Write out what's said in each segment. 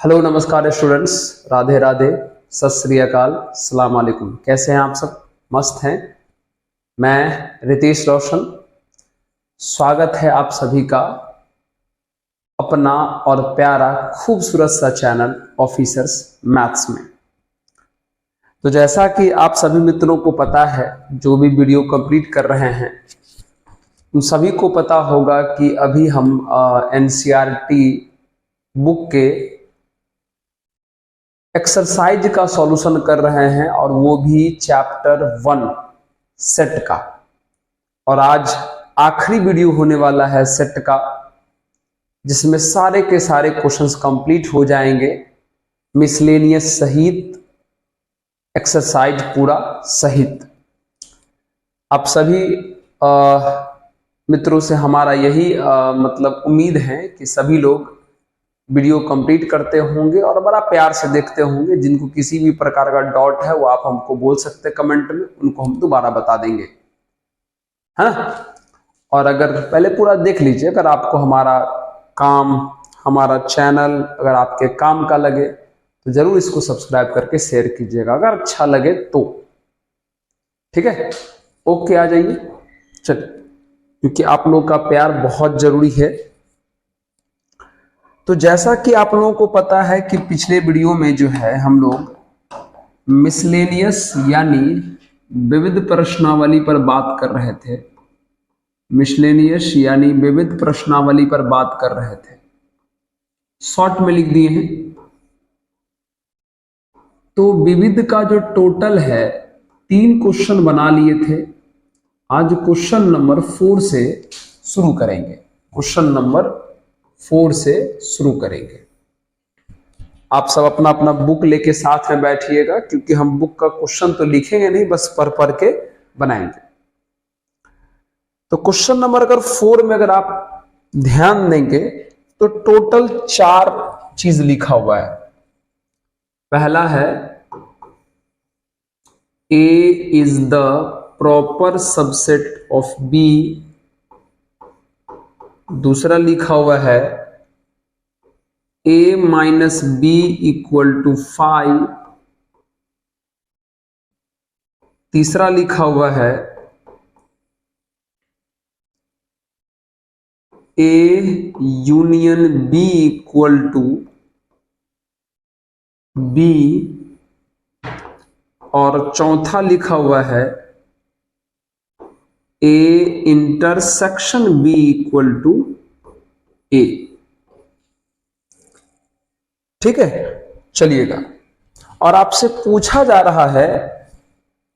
Hello नमस्कार students, Radhe Radhe, सत श्री अकाल, सलाम वालेकुम। कैसे हैं आप सब? मस्त हैं। मैं रितेश रोशन, स्वागत है आप सभी का अपना और प्यारा खूबसूरत सा चैनल ऑफिसर्स मैथ्स में। तो जैसा कि आप सभी मित्रों को पता है, जो भी वीडियो कंप्लीट कर रहे हैं उन सभी को पता होगा कि अभी हम एनसीईआरटी बुक के एक्सरसाइज का सॉल्यूशन कर रहे हैं, और वो भी चैप्टर 1 सेट का। और आज आखिरी वीडियो होने वाला है सेट का, जिसमें सारे के सारे क्वेश्चंस कंप्लीट हो जाएंगे, मिसलेनियस सहित, एक्सरसाइज पूरा सहित। आप सभी मित्रों से हमारा यही मतलब उम्मीद है कि सभी लोग वीडियो कंप्लीट करते होंगे और बड़ा प्यार से देखते होंगे। जिनको किसी भी प्रकार का डाउट है वो आप हमको बोल सकते हैं कमेंट में, उनको हम दोबारा बता देंगे, है ना। और अगर पहले पूरा देख लीजिए, अगर आपको हमारा काम, हमारा चैनल अगर आपके काम का लगे तो जरूर इसको सब्सक्राइब करके शेयर कीजिएगा, अगर अच्छा लगे तो। ठीक है, ओके, आ जाइए। चलिए, क्योंकि आप लोगों का प्यार बहुत जरूरी है। तो जैसा कि आप लोगों को पता है कि पिछले वीडियो में जो है हम लोग मिसलेनियस यानी विविध प्रश्नावली पर बात कर रहे थे। मिसलेनियस यानी विविध प्रश्नावली पर बात कर रहे थे, शॉर्ट में लिख दिए हैं। तो विविध का जो टोटल है 3 क्वेश्चन बना लिए थे। आज क्वेश्चन नंबर 4 से शुरू करेंगे। क्वेश्चन नंबर 4 से शुरू करेंगे। आप सब अपना अपना बुक लेके साथ में बैठिएगा, क्योंकि हम बुक का क्वेश्चन तो लिखेंगे नहीं, बस पढ़ के बनाएंगे। तो क्वेश्चन नंबर अगर 4 में अगर आप ध्यान देंगे तो टोटल 4 चीज लिखा हुआ है। पहला है A is the proper subset of B। दूसरा लिखा हुआ है A minus B equal to 5। तीसरा लिखा हुआ है A union B equal to B। और चौथा लिखा हुआ है A intersection B equal to A। ठीक है, चलिएगा। और आपसे पूछा जा रहा है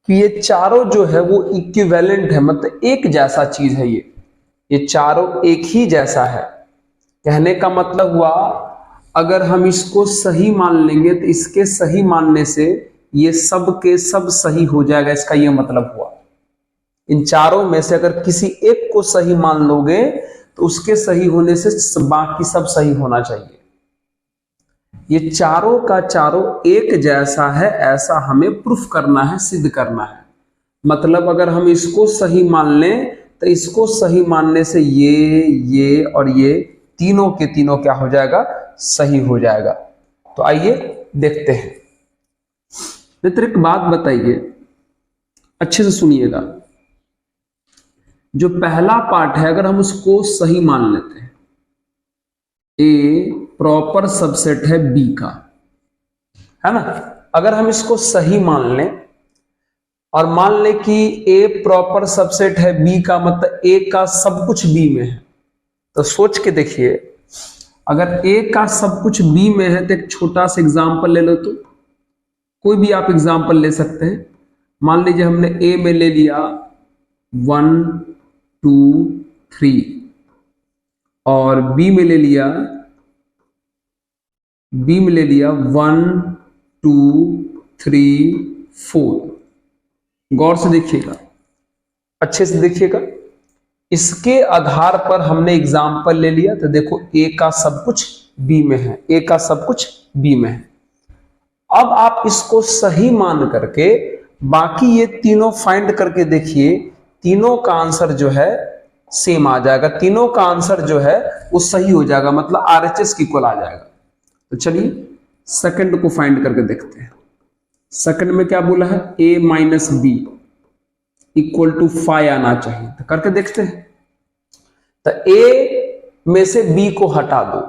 कि ये चारों जो है वो इक्विवेलेंट है, मतलब एक जैसा चीज है। ये चारों एक ही जैसा है। कहने का मतलब हुआ, अगर हम इसको सही मान लेंगे तो इसके सही मानने से ये सब के सब सही हो जाएगा। इसका ये मतलब हुआ, इन चारों में से अगर किसी एक को सही मान लोगे तो उसके सही होने से बाकी सब सही होना चाहिए। ये चारों का चारों एक जैसा है, ऐसा हमें प्रूफ करना है, सिद्ध करना है। मतलब अगर हम इसको सही मान लें तो इसको सही मानने से ये और ये तीनों के तीनों क्या हो जाएगा? सही हो जाएगा। तो आइए देखते हैं। मित्र एक बात बताइए, अच्छे से सुनिएगा। जो पहला पार्ट है, अगर हम उसको सही मान लेते हैं, ए प्रॉपर सबसेट है बी का, है ना। अगर हम इसको सही मान लें और मान लें कि ए प्रॉपर सबसेट है बी का, मतलब ए का सब कुछ बी में है। तो सोच के देखिए, अगर ए का सब कुछ बी में है तो एक छोटा सा एग्जांपल ले लो। तो कोई भी आप एग्जांपल ले सकते हैं। मान लीजिए हमने ए में ले लिया 1 2 3 और बी में ले लिया 1 2 3 4। गौर से देखिएगा, अच्छे से देखिएगा। इसके आधार पर हमने एग्जाम्पल ले लिया। तो देखो, ए का सब कुछ बी में है, ए का सब कुछ बी में है। अब आप इसको सही मान करके बाकी ये तीनों फाइंड करके देखिए, तीनों का आंसर जो है सेम आ जाएगा। तीनों का आंसर जो है वो सही हो जाएगा, मतलब आरएचएस की इक्वल आ जाएगा। तो चलिए सेकंड को फाइंड करके देखते हैं। सेकंड में क्या बोला है, a minus B equal to 5 आना चाहिए, तो करके देखते हैं। तो a में से b को हटा दो,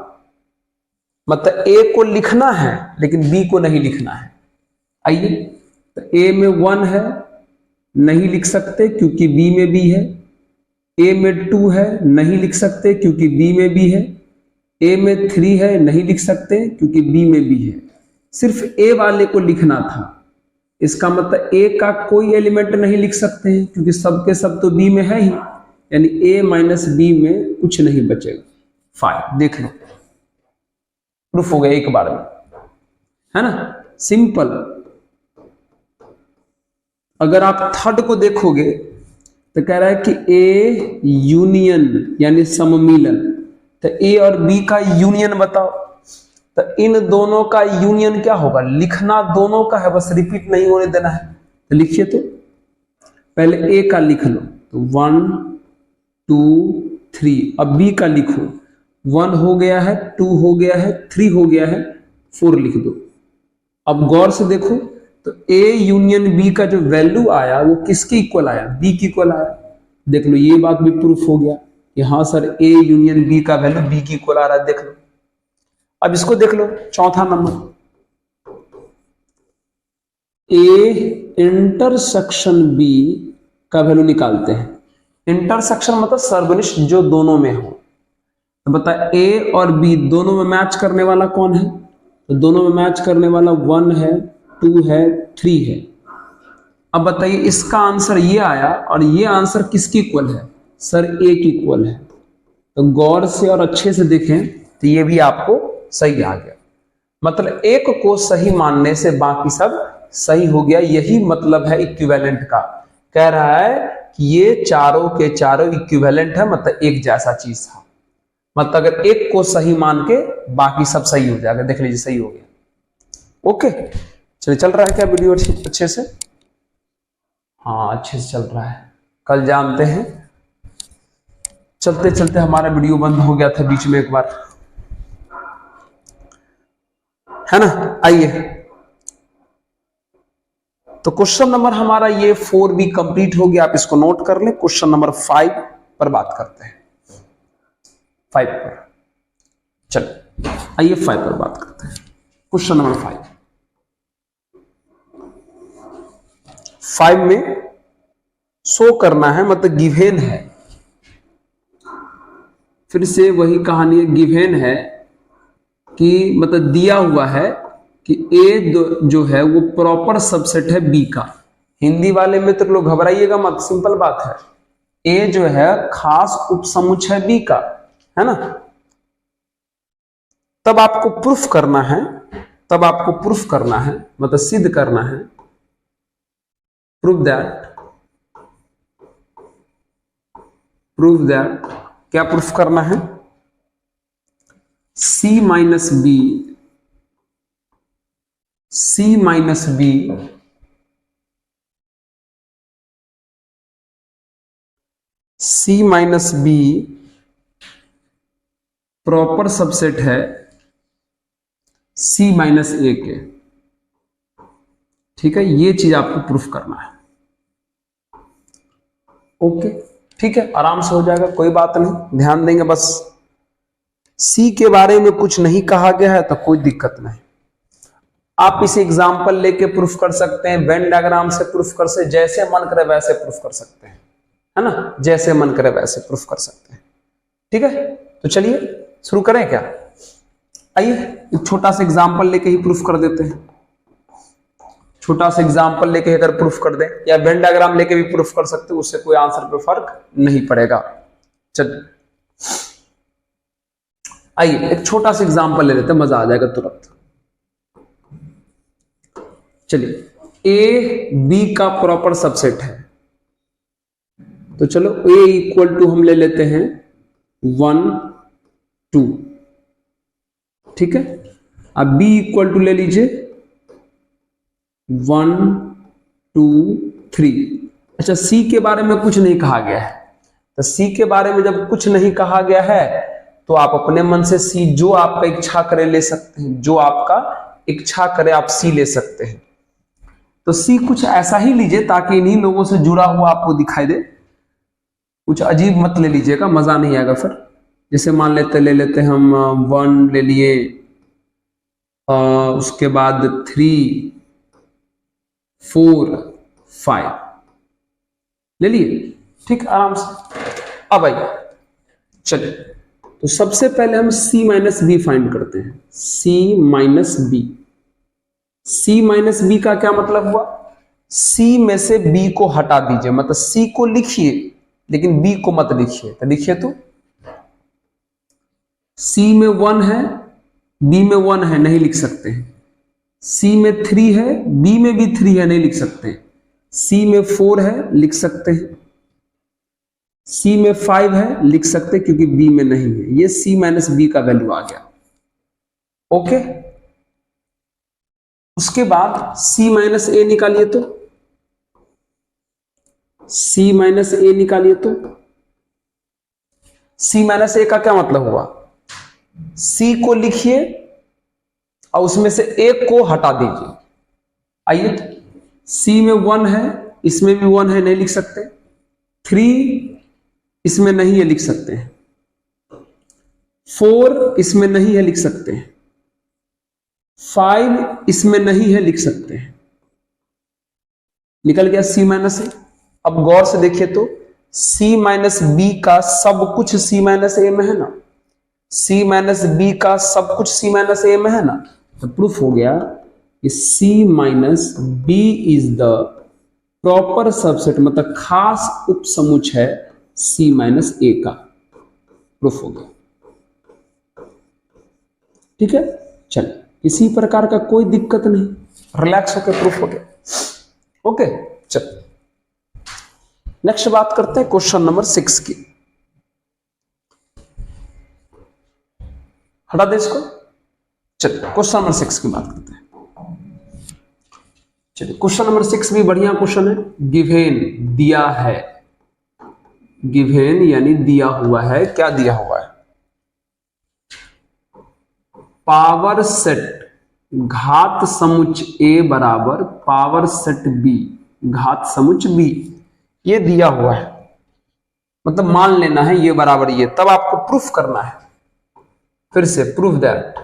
मतलब a को लिखना है लेकिन b को नहीं लिखना है। आइए, तो a में 1 है, नहीं लिख सकते क्योंकि b में b है। a में 2 है, नहीं लिख सकते क्योंकि b में b है। a में 3 है, नहीं लिख सकते क्योंकि b में b है। सिर्फ a वाले को लिखना था, इसका मतलब a का कोई एलिमेंट नहीं लिख सकते हैं क्योंकि सब के सब तो b में है ही, यानी a माइनस b में कुछ नहीं बचेगा। 5 देख लो, प्रूफ हो गया एक बार में, है ना, सिंपल। अगर आप थर्ड को देखोगे तो कह रहा है कि a यूनियन यानी सममिलन, तो a और b का यूनियन बताओ। तो इन दोनों का यूनियन क्या होगा, लिखना दोनों का है, बस रिपीट नहीं होने देना है। तो लिखिए, तो पहले a का लिख लो, तो 1 2 3। अब b का लिखो, 1 हो गया है, 2 हो गया है, 3 हो गया है, 4 लिख दो। अब गौर से देखो, तो a यूनियन b का जो वैल्यू आया वो किसके इक्वल आया, b के इक्वल आया। देख लो, ये बात भी प्रूफ हो गया कि हाँ सर a यूनियन b का वैल्यू b के इक्वल आ रहा है। देख लो, अब इसको देख लो, चौथा नंबर, a इंटरसेक्शन b का वैल्यू निकालते हैं। इंटरसेक्शन मतलब सर्वनिष्ठ जो दोनों में हो। तो बता, a और b दोनों में मैच करने वाला कौन है, तो दोनों में मैच करने वाला 1 है, 2 है, 3 है। अब बताइए, इसका आंसर ये आया और ये आंसर किसकी इक्वल है, सर a की इक्वल है। तो गौर से और अच्छे से देखें तो ये भी आपको सही आ गया, मतलब एक को सही मानने से बाकी सब सही हो गया। यही मतलब है इक्विवेलेंट का। कह रहा है कि ये चारों के चारों इक्विवेलेंट है, मतलब एक जैसा चीज था। मतलब अगर एक को सही मान के बाकी सब सही हो जाएगा। देख लीजिए, सही हो गया। ओके, चलिए, चल रहा है क्या वीडियो अच्छे से? हाँ, अच्छे से चल रहा है। कल जानते हैं, चलते चलते हमारा वीडियो बंद हो गया था बीच में एक बार, है ना। आइए, तो क्वेश्चन नंबर हमारा ये 4B कंप्लीट हो गया। आप इसको नोट कर ले। क्वेश्चन नंबर 5 पर बात करते हैं। 5 पर चलो, आइए 5 पर बात करते हैं। क्वेश्चन नंबर 5 में शो करना है, मतलब गिवेन है। फिर से वही कहानी है, गिवेन है कि मतलब दिया हुआ है कि a जो है वो प्रॉपर सबसेट है b का। हिंदी वाले मित्र लोग घबराइएगा मत, सिंपल बात है। a जो है खास उपसमुच्चय b का, है ना। तब आपको प्रूफ करना है, मतलब सिद्ध करना है, प्रूफ दैट क्या प्रूफ करना है, c minus b proper subset है c माइनस a के। ठीक है, ये चीज आपको प्रूफ करना है। ओके, ठीक है, आराम से हो जाएगा, कोई बात नहीं, ध्यान देंगे बस। c के बारे में कुछ नहीं कहा गया है तो कोई दिक्कत नहीं। आप इसे एग्जाम्पल लेके प्रूफ कर सकते हैं, वेन डायग्राम से प्रूफ कर सकते, जैसे मन करे वैसे प्रूफ कर सकते हैं, है ना, जैसे मन करे वैसे प्रूफ कर सकते हैं। ठीक है, तो चलिए शुरू करें क्या? आइए, एक छोटा सा एग्जाम्पल लेके ही प्रूफ कर देते हैं। छोटा सा एग्जाम्पल लेके अगर प्रूफ कर दें, या वेन डायग्राम लेके भी प्रूफ कर सकते हैं, उससे कोई आंसर पे फर्क नहीं पड़ेगा। चलिए, आइए एक छोटा सा एग्जाम्पल ले लेते हैं, मजा आ जाएगा तुरंत। चलिए, ए बी का प्रॉपर सबसेट है, तो चलो ए इक्वल टू हम ले लेते हैं 1 2, ठीक है। अब बी इक्वल टू ले लीजिए 1 2 3। अच्छा, सी के बारे में कुछ नहीं कहा गया है, तो सी के बारे में जब कुछ नहीं कहा गया है तो आप अपने मन से सी जो आपका इच्छा करे ले सकते हैं, जो आपका इच्छा करे आप सी ले सकते हैं। तो सी कुछ ऐसा ही लीजिए ताकि इन्हीं लोगों से जुड़ा हुआ आपको दिखाई दे। कुछ अजीब मत ले लीजिएगा, मजा नहीं आएगा फिर। जैसे मान ले लेते हम 1 ले लिए, उसके बाद 3, 4, 5 ले लिए, ठीक, आराम से। अब आइए चलिए, तो सबसे पहले हम C माइनस बी फाइंड करते हैं। C minus B, C minus B का क्या मतलब हुआ? C में से B को हटा दीजिए, मतलब C को लिखिए लेकिन B को मत लिखिए। तो लिखिए, तो C में 1 है, B में 1 है, नहीं लिख सकते हैं। C में 3 है, B में भी 3 है, नहीं लिख सकते हैं। C में 4 है, लिख सकते हैं। C में 5 है, लिख सकते हैं क्योंकि B में नहीं है। ये C माइनस बी का वैल्यू आ गया। ओके, उसके बाद C माइनस ए निकालिए, तो C माइनस ए निकालिए। तो C माइनस ए का क्या मतलब हुआ? C को लिखिए और उसमें से एक को हटा दीजिए। आइए, C में 1 है, इसमें भी 1 है, नहीं लिख सकते। 3 इसमें नहीं है, लिख सकते हैं। 4 इसमें नहीं है, लिख सकते हैं। 5 इसमें नहीं है, लिख सकते हैं। निकल गया C माइनस ए। अब गौर से देखिए, तो C माइनस बी का सब कुछ C माइनस ए में है ना, C माइनस बी का सब कुछ C माइनस ए में है ना, तो प्रूफ हो गया कि C minus B is the proper subset, मतलब खास उपसमुच है C माइनस ए का। प्रूफ हो गया, ठीक है। चलिए, किसी प्रकार का कोई दिक्कत नहीं, रिलैक्स होकर प्रूफ हो गया। ओके, चल नेक्स्ट बात करते हैं क्वेश्चन नंबर 6 की। हटा दे इसको। चलिए क्वेश्चन नंबर 6 की बात करते हैं। चलिए, क्वेश्चन नंबर 6 भी बढ़िया क्वेश्चन है। गिवेन, दिया है। गिवेन यानी दिया हुआ है। क्या दिया हुआ है? पावर सेट घात समुच्च A बराबर पावर सेट B घात समुच्च B, ये दिया हुआ है। मतलब मान लेना है ये बराबर ये, तब आपको प्रूफ करना है। फिर से प्रूफ दैट,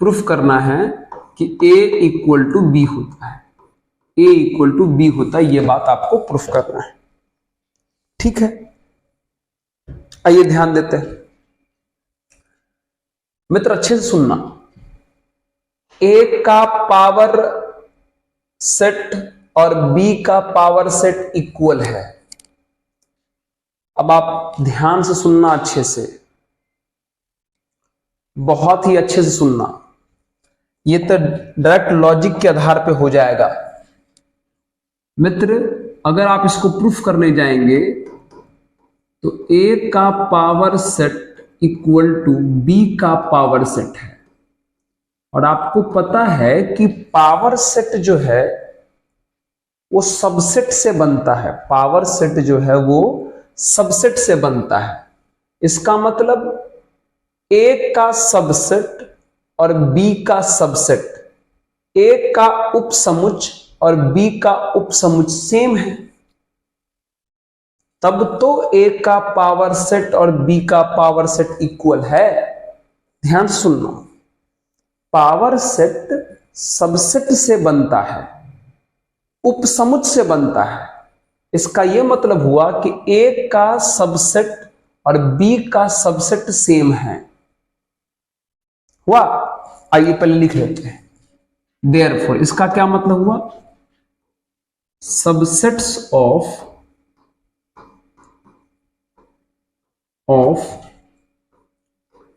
प्रूफ करना है कि A इक्वल टू B होता है। A इक्वल टू B होता है, ये बात आपको प्रूफ करना है। ठीक है, आइए ध्यान देते हैं मित्र, अच्छे से सुनना। A का पावर सेट और B का पावर सेट इक्वल है। अब आप ध्यान से सुनना, अच्छे से, बहुत ही अच्छे से सुनना। ये तो डायरेक्ट लॉजिक के आधार पे हो जाएगा मित्र। अगर आप इसको प्रूफ करने जाएंगे तो A का power set equal to B का पावर सेट है। और आपको पता है कि पावर सेट जो है वो सबसेट से बनता है। पावर सेट जो है वो सबसेट से बनता है। इसका मतलब A का सबसेट और B का सबसेट, A का उपसमुच्च और B का उपसमुच्च सेम है, तब तो A का पावर सेट और B का पावर सेट इक्वल है। ध्यान सुनना, पावर सेट सबसेट से बनता है, उपसमुच्च से बनता है। इसका यह मतलब हुआ कि A का सबसेट और B का सबसेट सेम है। हुआ? आइए पहले लिख लेते हैं। देयरफॉर, इसका क्या मतलब हुआ? Subsets of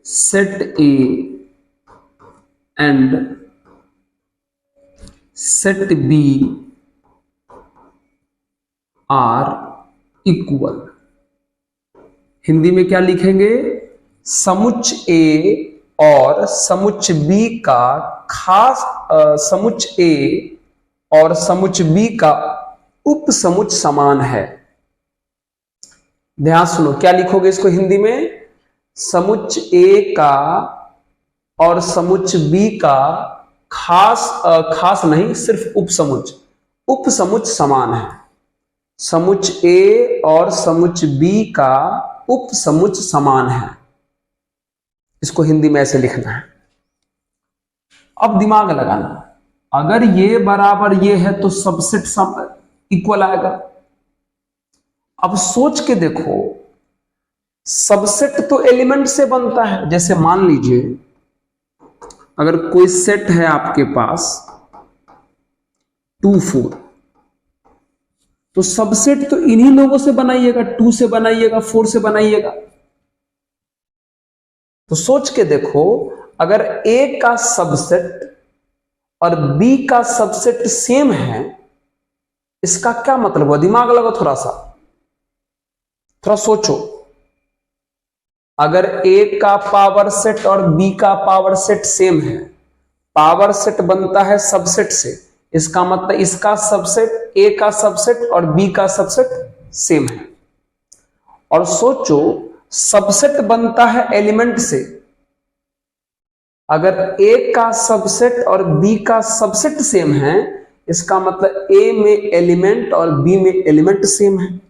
set A and set B are equal. Hindi में क्या लिखेंगे? समुच्च A और समुच्च B का खास समुच्च A और समुच्च B का उपसमुच्च समान है। ध्यान सुनो, क्या लिखोगे इसको हिंदी में? समुच्च A का और समुच्च बी का खास नहीं, सिर्फ उपसमुच्च समान है। समुच्च ए और समुच्च बी का उपसमुच्च समान है। इसको हिंदी में ऐसे लिखना है। अब दिमाग लगाना, अगर ये बराबर ये है तो सबसेट इक्वल आएगा। अब सोच के देखो, सबसेट तो एलिमेंट से बनता है। जैसे मान लीजिए अगर कोई सेट है आपके पास 2 4, तो सबसेट तो इन्हीं लोगों से बनाइएगा, 2 से बनाइएगा, 4 से बनाइएगा। तो सोच के देखो, अगर ए का सबसेट और बी का सबसेट सेम है, इसका क्या मतलब हुआ? दिमाग लगाओ थोड़ा सोचो। अगर ए का पावर सेट और बी का पावर सेट सेम है, पावर सेट बनता है सबसेट से, इसका मतलब इसका सबसेट, ए का सबसेट और बी का सबसेट सेम है। और सोचो, सबसेट बनता है एलिमेंट से। अगर ए का सबसेट और बी का सबसेट सेम है, इसका मतलब ए में एलिमेंट और बी में एलिमेंट सेम है।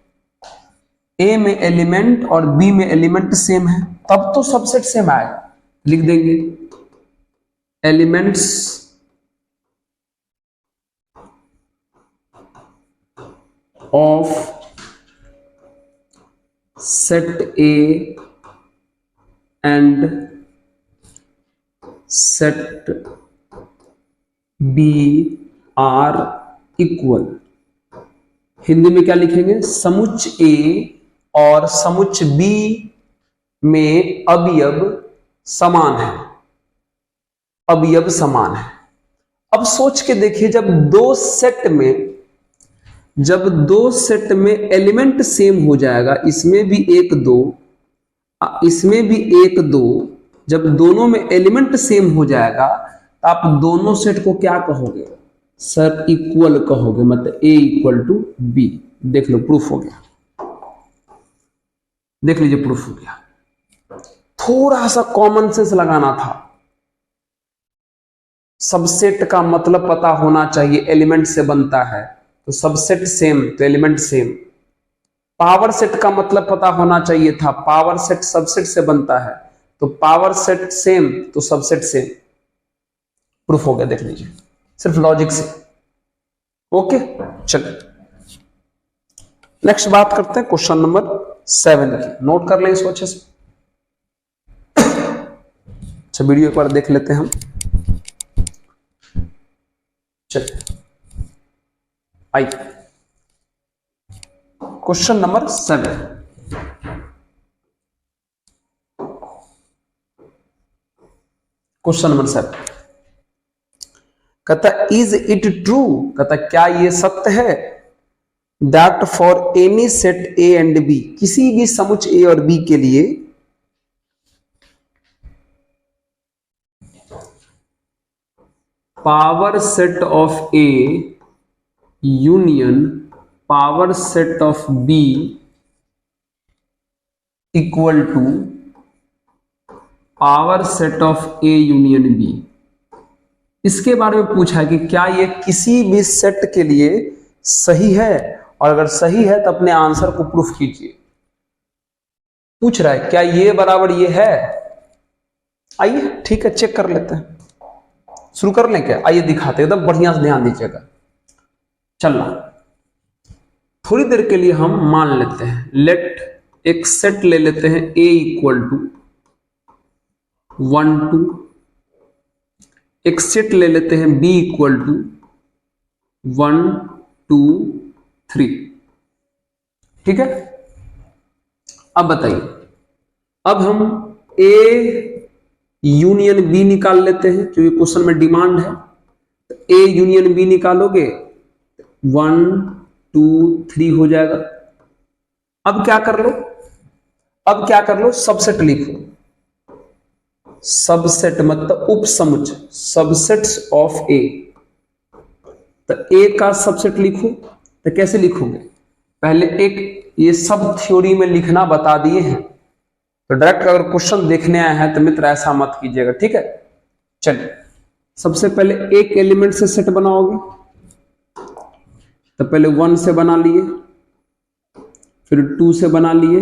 ए में एलिमेंट और बी में एलिमेंट सेम है, तब तो सबसेट सेम आएगा। लिख देंगे elements of set A and set B are equal. Hindi में क्या लिखेंगे? समुच्च ए और समुच्च बी में अवयव समान है। अवयव समान है। अब सोच के देखिए, जब दो सेट में एलिमेंट सेम हो जाएगा, इसमें भी 1 2, इसमें भी 1 2, जब दोनों में एलिमेंट सेम हो जाएगा तो आप दोनों सेट को क्या कहोगे? सर इक्वल कहोगे, मतलब ए इक्वल टू बी। देख लो, प्रूफ हो गया। देख लीजिए, प्रूफ हो गया। थोड़ा सा कॉमन सेंस लगाना था। सबसेट का मतलब पता होना चाहिए, एलिमेंट से बनता है तो सबसेट सेम तो एलिमेंट सेम। पावर सेट का मतलब पता होना चाहिए था, पावर सेट सबसेट से बनता है तो पावर सेट सेम तो सबसेट सेम। प्रूफ हो गया, देख लीजिए, सिर्फ लॉजिक से। ओके, चलिए नेक्स्ट बात करते हैं क्वेश्चन नंबर 7 की। नोट कर लें इसको अच्छे से। अच्छा, वीडियो एक बार देख लेते हैं हम। चलिए आइए, क्वेश्चन नंबर 7। क्वेश्चन नंबर 7 कहता इज इट ट्रू, कहता क्या ये सत्य है, that for any set A and B, किसी भी समुच्च ए और बी के लिए power set of A union power set of B equal to power set of A union B. इसके बारे में पूछा है कि क्या ये किसी भी सेट के लिए सही है, और अगर सही है तो अपने आंसर को प्रूफ कीजिए। पूछ रहा है क्या ये बराबर ये है। आइए ठीक है, चेक कर लेते हैं। शुरू कर लें क्या? आइए दिखाते हैं, एकदम बढ़िया से ध्यान दीजिएगा। चलना, थोड़ी देर के लिए हम मान लेते हैं, लेट एक सेट ले लेते हैं ए इक्वल टू 1 2, एक सेट ले लेते हैं बी इक्वल टू 1 2 3। ठीक है, अब बताइए, अब हम ए यूनियन बी निकाल लेते हैं, जो ये क्वेश्चन में डिमांड है। तो ए यूनियन बी निकालोगे 1 2 3 हो जाएगा। अब क्या कर लो, सबसेट लिखो। सबसेट मतलब उपसमुच्च, सबसेट्स ऑफ ए। तो ए का सबसेट लिखो, तो कैसे लिखोगे? पहले एक ये सब थ्योरी में लिखना बता दिए हैं, तो डायरेक्ट अगर क्वेश्चन देखने आए हैं तो मित्र ऐसा मत कीजिएगा, ठीक है। चलिए सबसे पहले एक एलिमेंट से सेट बनाओगे, तो पहले 1 से बना लिए, फिर 2 से बना लिए,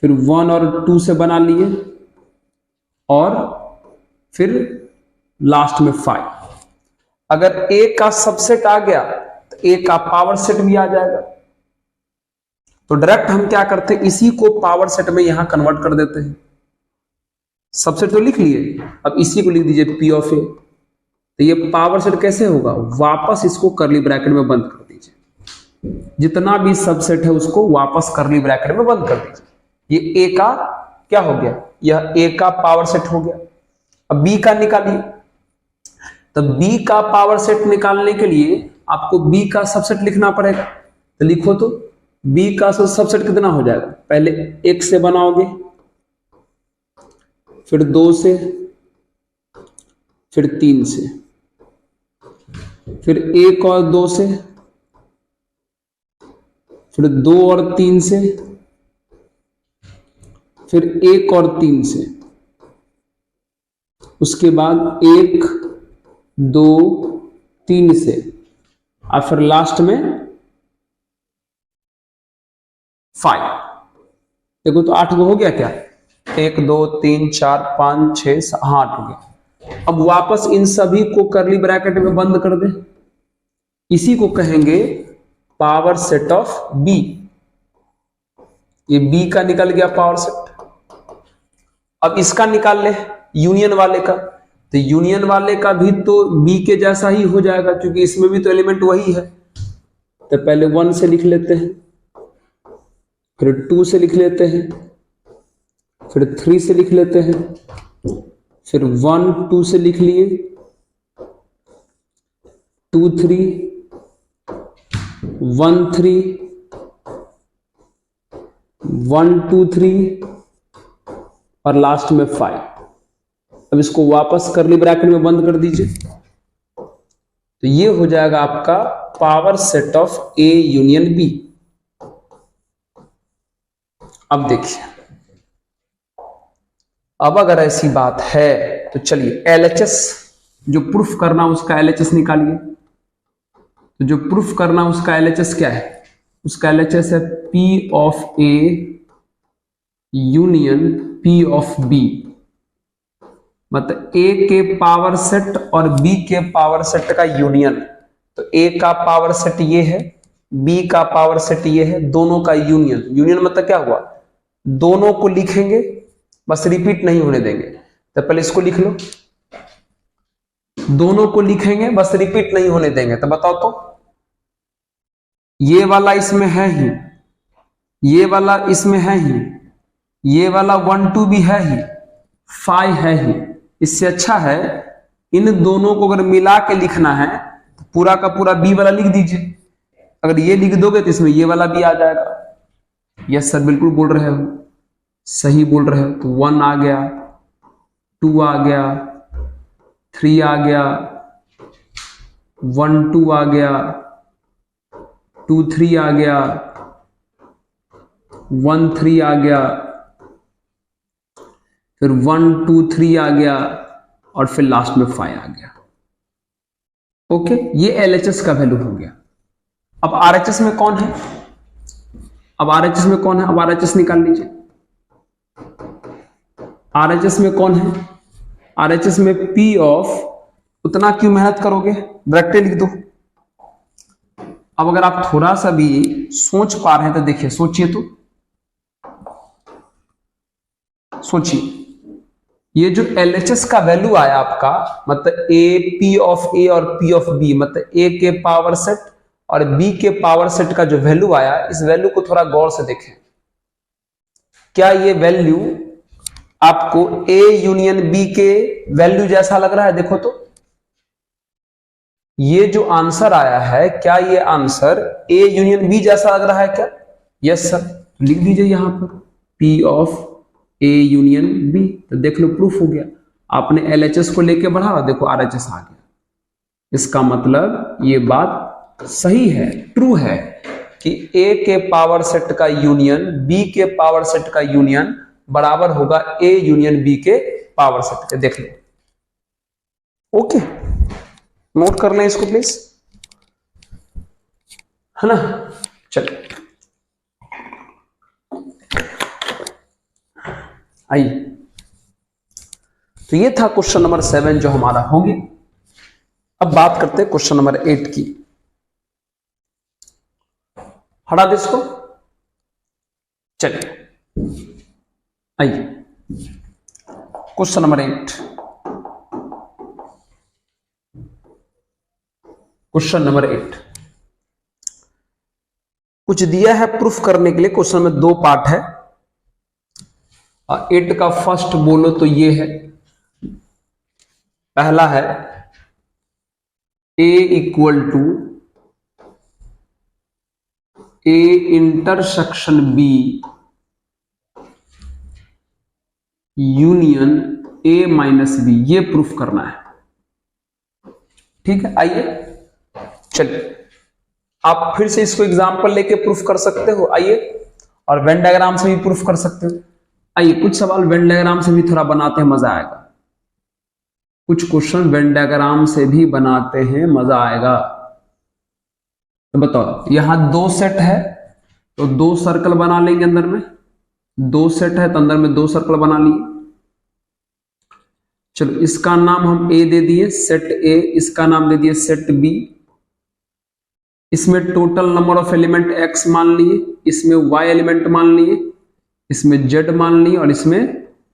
फिर 1 और 2 से बना लिए, और फिर लास्ट में 5। अगर A का सबसेट आ गया तो A का पावर सेट भी आ जाएगा। तो डायरेक्ट हम क्या करते हैं, इसी को पावर सेट में यहां कन्वर्ट कर देते हैं। सबसेट तो लिख लिए, अब इसी को लिख दीजिए P ऑफ A। तो ये पावर सेट कैसे होगा, वापस इसको करली ब्रैकेट में बंद कर दीजिए, जितना भी सबसेट है उसको वापस करली ब्रैकेट में बंद कर दीजिए। ये A का क्या हो गया, यह A का पावर सेट हो गया। अब B का निकालिए, तो B का पावर सेट निकालने के लिए आपको B का सबसेट लिखना पड़ेगा। तो लिखो, तो B का सबसेट कितना हो जाएगा, पहले 1 से बनाओगे, फिर 2 से, फिर 3 से, फिर 1 और 2 से, फिर 2 और 3 से, फिर 1 और 3 से, उसके बाद 1 2 3 से, और फिर लास्ट में 5। देखो तो 8 गो हो गया क्या, 1 2 3 4 5 6 7 8 हो गया। अब वापस इन सभी को करली ब्रैकेट में बंद कर दे, इसी को कहेंगे पावर सेट ऑफ बी। ये बी का निकल गया पावर सेट। अब इसका निकाल ले यूनियन वाले का, तो यूनियन वाले का भी तो बी के जैसा ही हो जाएगा, क्योंकि इसमें भी तो एलिमेंट वही है। तो पहले 1 से लिख लेते हैं, फिर 2 से लिख लेते हैं, फिर 3 से लिख लेते हैं, फिर 1 2 से लिख लिए, 2 3 1 3 1 2 3 और लास्ट में 5। अब इसको वापस करली ब्रैकेट में बंद कर दीजिए, तो ये हो जाएगा आपका power set of A union B. अब देखिए, अब अगर ऐसी बात है तो चलिए एलएचएस जो प्रूफ करना उसका एलएचएस निकालिए। तो जो प्रूफ करना उसका एलएचएस क्या है, उसका एलएचएस है P of A union P of B। मतलब A के पावर सेट और B के पावर सेट का यूनियन। तो A का पावर सेट ये है, B का पावर सेट ये है, दोनों का यूनियन। यूनियन मतलब क्या हुआ, दोनों को लिखेंगे, बस रिपीट नहीं होने देंगे। तो पहले इसको लिख लो, दोनों को लिखेंगे बस रिपीट नहीं होने देंगे। तो बताओ तो, ये वाला इसमें है ही, ये वाला इसमें है ही, ये वाला 1 2 भी है ही, 5 है ही। इससे अच्छा है इन दोनों को अगर मिला के लिखना है तो पूरा का पूरा बी वाला लिख दीजिए। अगर ये लिख दोगे तो इसमें ये वाला भी आ जाएगा। यस सर, बिल्कुल बोल रहे हो, सही बोल रहे हो। तो 1 आ गया, 2 आ गया, 3 आ गया, 1 2 आ गया, 2 3 आ गया, 1 3 आ गया, फिर 1 2 3 आ गया, और फिर लास्ट में 5 आ गया। ओके, ये एलएचएस का वैल्यू हो गया। अब आरएचएस में कौन है, अब आरएचएस में कौन है, अब आरएचएस निकाल लीजिए। आरएचएस में कौन है, आरएचएस में P ऑफ, उतना क्यों मेहनत करोगे, ब्रैकेट लिख दो। अब अगर आप थोड़ा सा भी सोच पा रहे हैं तो देखिए, सोचिए तो, सोचिए, ये जो एलएचएस का वैल्यू आया आपका, मतलब ए P ऑफ A और P ऑफ B, मतलब A के पावर सेट और B के पावर सेट का जो वैल्यू आया, इस वैल्यू को थोड़ा गौर से देखें। क्या ये वैल्यू आपको A यूनियन B के वैल्यू जैसा लग रहा है? देखो तो, ये जो आंसर आया है, क्या ये आंसर A यूनियन B जैसा लग रहा है क्या? यस सर, लिख दीजिए यहां पर P of A union B। तो देख लो, प्रूफ हो गया। आपने LHS को लेके बढ़ा, देखो RHS आ गया। इसका मतलब ये बात सही है, ट्रू है कि A के पावर सेट का यूनियन B के पावर सेट का यूनियन बराबर होगा A यूनियन B के पावर सेट के। देख लो, ओके, नोट कर लें इसको प्लीज, है ना। चलिए आइए, तो ये था क्वेश्चन नंबर 7 जो हमारा हो गया। अब बात करते हैं क्वेश्चन नंबर 8 की। हटा दे इसको। चलिए आइए, क्वेश्चन नंबर 8। क्वेश्चन नंबर 8 कुछ दिया है प्रूफ करने के लिए। क्वेश्चन में 2 पार्ट है। 8 का फर्स्ट बोलो तो ये है, पहला है A equal to A intersection B union A minus B, ये प्रूफ करना है। ठीक है, आइए चलिए, आप फिर से इसको एग्जांपल लेके प्रूफ कर सकते हो। आइए, और वेन डायग्राम से भी प्रूफ कर सकते हो। आइए, कुछ सवाल वेन डायग्राम से भी थोड़ा बनाते हैं, मजा आएगा। कुछ क्वेश्चन वेन डायग्राम से भी बनाते हैं, मजा आएगा। तो बताओ, यहां 2 सेट है तो 2 सर्कल बना लेंगे अंदर में। 2 सेट है तो अंदर में 2 सर्कल बना लिए। चलो, इसका नाम हम A दे दिए, सेट A। इसका नाम दे दिए सेट B। इसमें total number of element X मान लिए, इसमें Y एलिमेंट मान लिए, इसमें Z मान लिए, और इसमें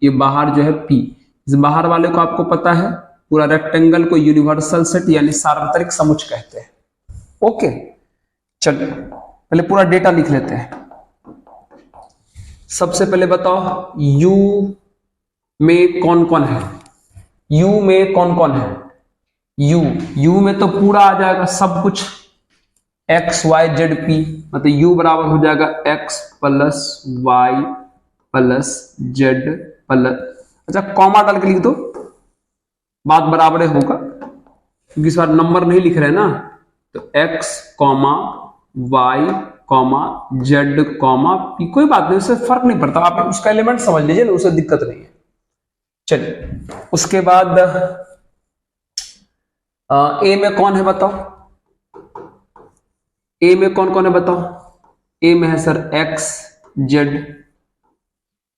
ये बाहर जो है P। इस बाहर वाले को आपको पता है, पूरा रेक्टेंगल को यूनिवर्सल सेट यानी सार्वत्रिक समुच्च कहते हैं। ओके, चलिए पहले पूरा डेटा लिख लेते हैं। सबसे पहले बताओ, U में कौन कौन है? U में कौन कौन है? U में तो पूरा आ जाएगा सब कुछ, X Y Z P, मतलब U बराबर हो जाएगा X plus Y plus Z plus, अच्छा कॉमा डाल के लिख दो, बात बराबर होगा, क्योंकि इस बार नंबर नहीं लिख रहे ना। तो X comma Y comma Z comma P, कोई बात नहीं, उससे फर्क नहीं पड़ता, आप उसका एलिमेंट समझ लीजिए ना, उससे दिक्कत नहीं है। चलिए, उसके बाद A में कौन है बताओ? A में कौन कौन है बताओ? A में है सर X Z,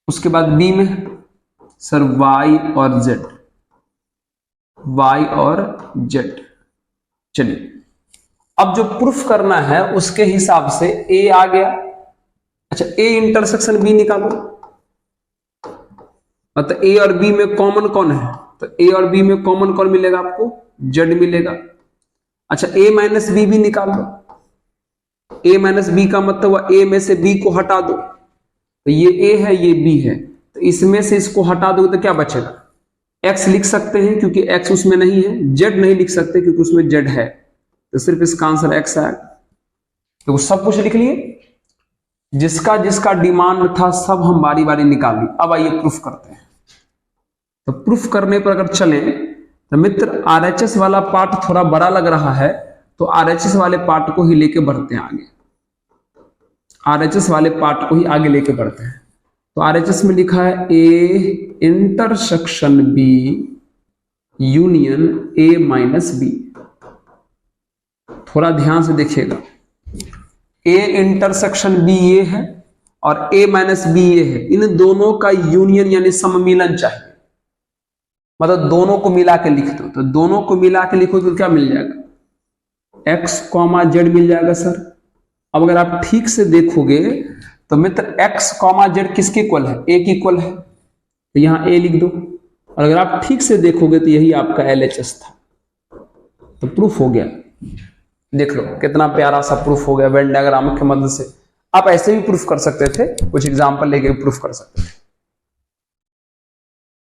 उसके बाद B में सर Y और Z, Y और Z। चलिए, अब जो प्रूफ करना है उसके हिसाब से A आ गया। अच्छा, A इंटरसेक्शन B निकालो, मतलब A और B में कॉमन कौन है? तो A और B में कॉमन कौन मिलेगा आपको? Z मिलेगा। अच्छा, A माइनस B भी निकाल दो। A माइनस B का मतलब हुआ A में से B को हटा दो, तो ये A है ये B है, तो इसमें से इसको हटा दो तो क्या बचेगा? X लिख सकते हैं क्योंकि X उसमें नहीं है, Z नहीं लिख सकते क्योंकि उसमें Z है, तो सिर्फ इसका आंसर X आएगा। तो सब कुछ लिख लिए, जिसका जिसका डिमांड था सब हम बारी बारी निकाल ली। अब आइए प्रूफ करते हैं। तो प्रूफ करने पर अगर चले तो मित्र, RHS वाला पार्ट थोड़ा बड़ा लग रहा है, तो RHS वाले पार्ट को ही लेके बढ़ते हैं आगे। RHS वाले पार्ट को ही आगे लेके बढ़ते हैं। तो RHS में लिखा है A intersection B union A minus B। थोड़ा ध्यान से देखिएगा, A इंटरसेक्शन B ये है और A माइनस B ये है। इन दोनों का यूनियन यानी सम्मिलन चाहिए, मतलब दोनों को मिला के लिख दो। तो दोनों को मिला के लिखो तो क्या मिल जाएगा? X कॉमा Z मिल जाएगा सर। अब अगर आप ठीक से देखोगे तो मित्र X कॉमा Z किसके इक्वल है? A के इक्वल है, तो यहां A लिख दो। और अगर आप ठीक से देखोगे तो यही आपका LHS था। तो प्रूफ हो गया। देख लो कितना प्यारा सा प्रूफ हो गया वेन डायग्राम की मदद से। आप ऐसे भी प्रूफ कर सकते थे, कुछ एग्जांपल लेके प्रूफ कर सकते थे,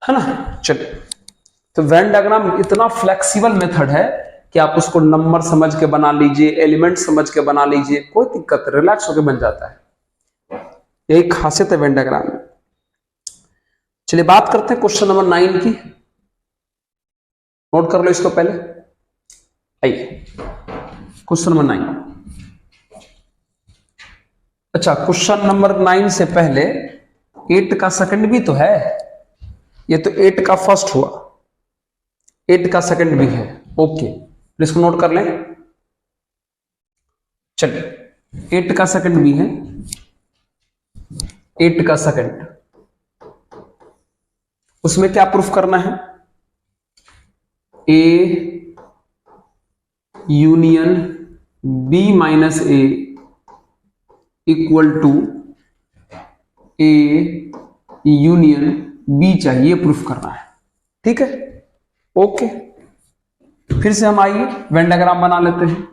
है ना। चलिए, तो वेन डायग्राम इतना फ्लेक्सिबल मेथड है कि आप उसको नंबर समझ के बना लीजिए, एलिमेंट समझ के बना लीजिए, कोई दिक्कत, रिलैक्स होकर बन जाता है। यही खासियत है वेन डायग्राम में। चलिए बात करते हैं क्वेश्चन नंबर 9 की। नोट कर लो इसको पहले। आइए क्वेश्चन नंबर 9। अच्छा, क्वेश्चन नंबर 9 से पहले 8 का सेकंड भी तो है। ये तो 8 का फर्स्ट हुआ, 8 का सेकंड भी है। ओके, इसको नोट कर लें। चलिए, 8 का सेकंड भी है, 8 का सेकंड, उसमें क्या प्रूफ करना है? A union B minus A equal to A union B चाहिए, प्रूफ करना है। ठीक है, ओके। फिर से हम आइए वेन डायग्राम बना लेते हैं।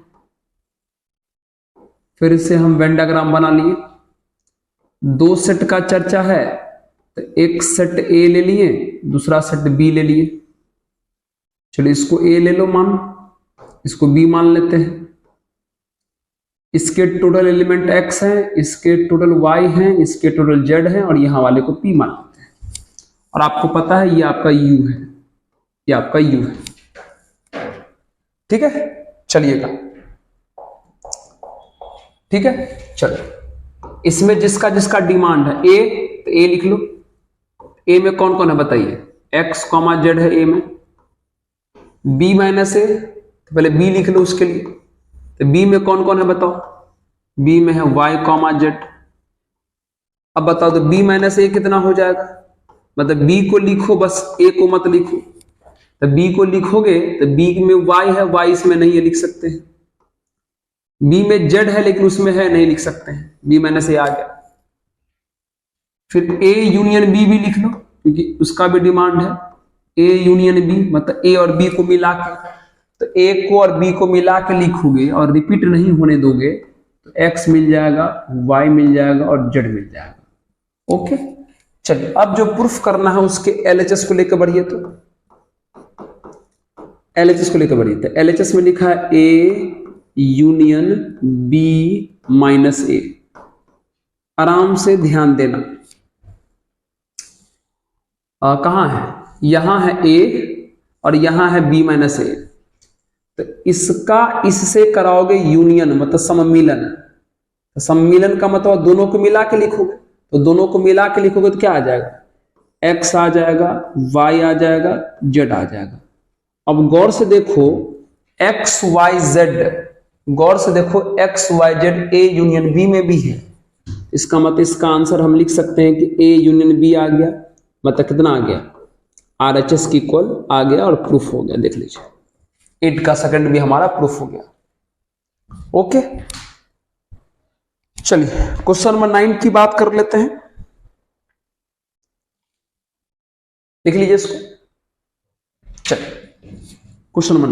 फिर से हम वेन डायग्राम बना लिए। दो सेट का चर्चा है तो एक सेट ए ले लिए, दूसरा सेट बी ले लिए। चलिए, इसको ए ले लो मान, इसको बी मान लेते हैं। इसके टोटल एलिमेंट x हैं, इसके टोटल y हैं, इसके टोटल z हैं, और यहां वाले को p मान लेते हैं। और आपको पता है ये आपका u है, ये आपका u है। ठीक है, चलिएगा। ठीक है, चलो, इसमें जिसका जिसका डिमांड है a, तो a लिख लो। a में कौन कौन है बताइए? x, z है a में। b माइनस a, तो पहले b लिख लो उसके लिए। तो b में कौन कौन है बताओ? b में है y, z। अब बताओ तो b माइनस a कितना हो जाएगा? मतलब b को लिखो, बस a को मत लिखो। तो b को लिखोगे तो b में y है, y इसमें नहीं है, लिख सकते हैं। b में z है लेकिन उसमें है, नहीं लिख सकते हैं, b माइनस a आ गया। फिर a यूनियन b भी लिख लो क्योंकि उसका भी डिमांड है। a यूनियन b मतलब a और b को मिला के, तो a को और b को मिला के लिखोगे और रिपीट नहीं होने दोगे तो x मिल जाएगा, y मिल जाएगा और z मिल जाएगा। ओके, चलिए अब जो प्रूफ करना है उसके LHS को लेकर बढ़िए। तो LHS को लेकर बढ़िए। तो LHS में लिखा है a union b minus a। आराम से ध्यान देना, कहां है? यहां है a और यहां है b माइनस a। तो इसका इससे कराओगे यूनियन मतलब सम्मिलन। तो सम्मिलन का मतलब दोनों को मिला के लिखोगे, तो दोनों को मिला के लिखोगे तो क्या आ जाएगा? x आ जाएगा, y आ जाएगा, z आ जाएगा। अब गौर से देखो x y z, गौर से देखो x y z a union b में भी है। इसका मतलब इसका आंसर हम लिख सकते हैं कि a यूनियन b आ गया। मतलब कितना आ गया? RHS की इक्वल आ गया और प्रूफ हो गया। देख लीजिए, 8 का सेकंड भी हमारा प्रूफ हो गया। ओके, चलिए क्वेश्चन नंबर 9 की बात कर लेते हैं। लिख लीजिए इसको। चलिए क्वेश्चन नंबर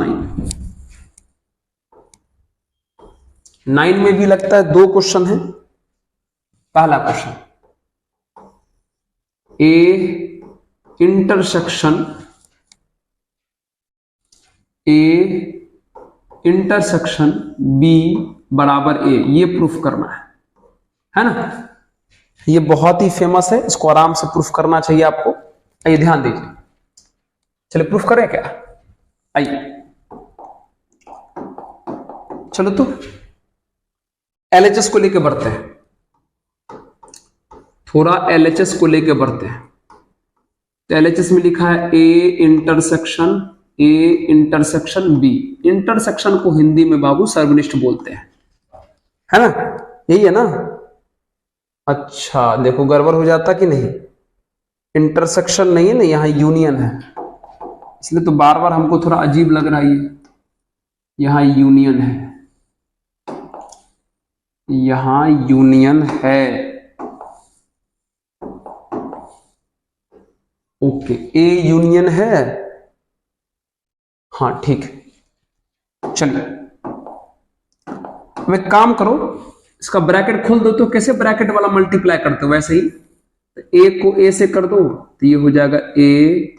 9 में भी लगता है 2 क्वेश्चन है। पहला क्वेश्चन, ए इंटरसेक्शन बी बराबर ए, ये प्रूफ करना है ना? ये बहुत ही फेमस है, इसको आराम से प्रूफ करना चाहिए आपको। आइए ध्यान दीजिए। चलिए प्रूफ करें क्या? आइए चलो तो LHS को लेके बढ़ते हैं, थोड़ा LHS को लेके बढ़ते हैं। तो LHS में लिखा है ए इंटरसेक्शन बी। इंटरसेक्शन को हिंदी में बाबू सर्वनिष्ठ बोलते हैं, है ना? यही है ना? अच्छा देखो गड़बड़ हो जाता कि नहीं। इंटरसेक्शन नहीं है ना, यहां यूनियन है, इसलिए तो बार बार हमको थोड़ा अजीब लग रहा है। यहां यूनियन है, यहां यूनियन है। ओके, ए यूनियन है, हाँ ठीक है। चलिए अब एक काम करो, इसका ब्रैकेट खोल दो। तो कैसे ब्रैकेट वाला मल्टीप्लाई करते हो वैसे ही, तो ए को ए से कर दो तो ये हो जाएगा ए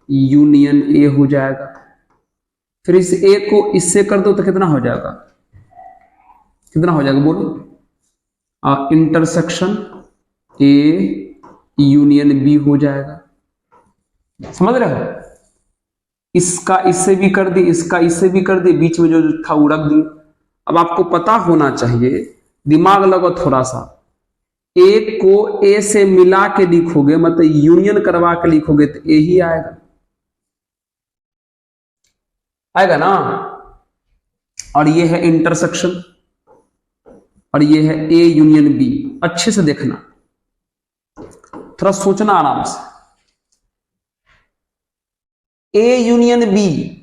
यूनियन ए हो जाएगा। फिर इस ए को इससे कर दो तो कितना हो जाएगा? कितना हो जाएगा बोलो? इंटरसेक्शन ए यूनियन बी हो जाएगा। समझ रहे हो? इसका इससे भी कर दी, इसका इससे भी कर दी, बीच में जो था वो रख दी। अब आपको पता होना चाहिए, दिमाग लगाओ थोड़ा सा। ए को ए से मिला के लिखोगे मतलब यूनियन करवा के लिखोगे तो ए ही आएगा। आएगा ना। और ये है इंटरसेक्शन, और ये है ए यूनियन बी। अच्छे से देखना, थोड़ा सोचना आराम से। ए यूनियन बी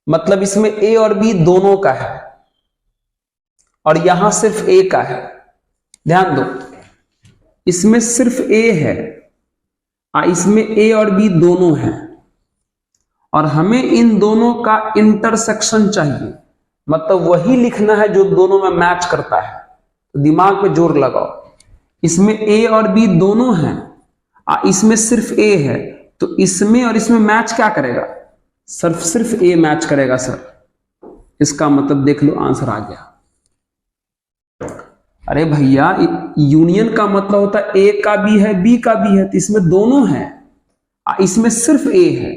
मतलब इसमें ए और बी दोनों का है, और यहां सिर्फ ए का है। ध्यान दो, इसमें सिर्फ ए है, इसमें ए और बी दोनों हैं, और हमें इन दोनों का इंटरसेक्शन चाहिए, मतलब वही लिखना है जो दोनों में मैच करता है। तो दिमाग पे जोर लगाओ, इसमें ए और बी दोनों हैं, इसमें सिर्फ ए है, तो इसमें और इसमें मैच क्या करेगा? सिर्फ ए मैच करेगा सर। इसका मतलब देख लो, आंसर आ गया। अरे भैया, यूनियन का मतलब होता है ए का भी है बी का भी है, तो इसमें दोनों है, इसमें सिर्फ ए है,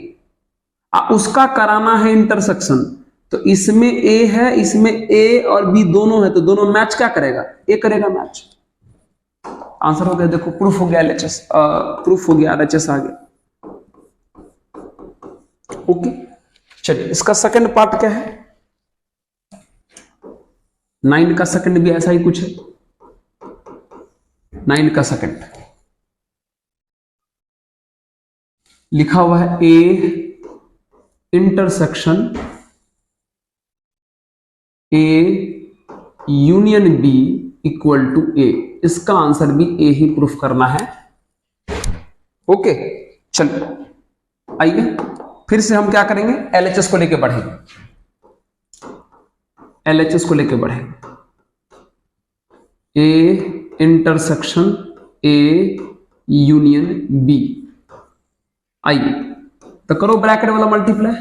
उसका कराना है इंटरसेक्शन। तो इसमें ए है, इसमें ए और बी दोनों है, तो दोनों मैच क्या करेगा? ए करेगा मैच। आंसर हो गया, देखो प्रूफ हो गया, एलएचएस प्रूफ हो गया, आरएचएस आ गया। ओके, चलिए इसका सेकंड पार्ट क्या है? 9 का सेकंड भी ऐसा ही कुछ है। 9 का सेकंड लिखा हुआ है A intersection A union B equal to A. इसका आंसर भी ए ही प्रूफ करना है। ओके, चलिए आइए फिर से हम क्या करेंगे, एलएचएस को लेके बढ़ेंगे। एलएचएस को लेके बढ़ेंगे। A intersection A union B. आइए तो करो ब्रैकेट वाला मल्टीप्लाई,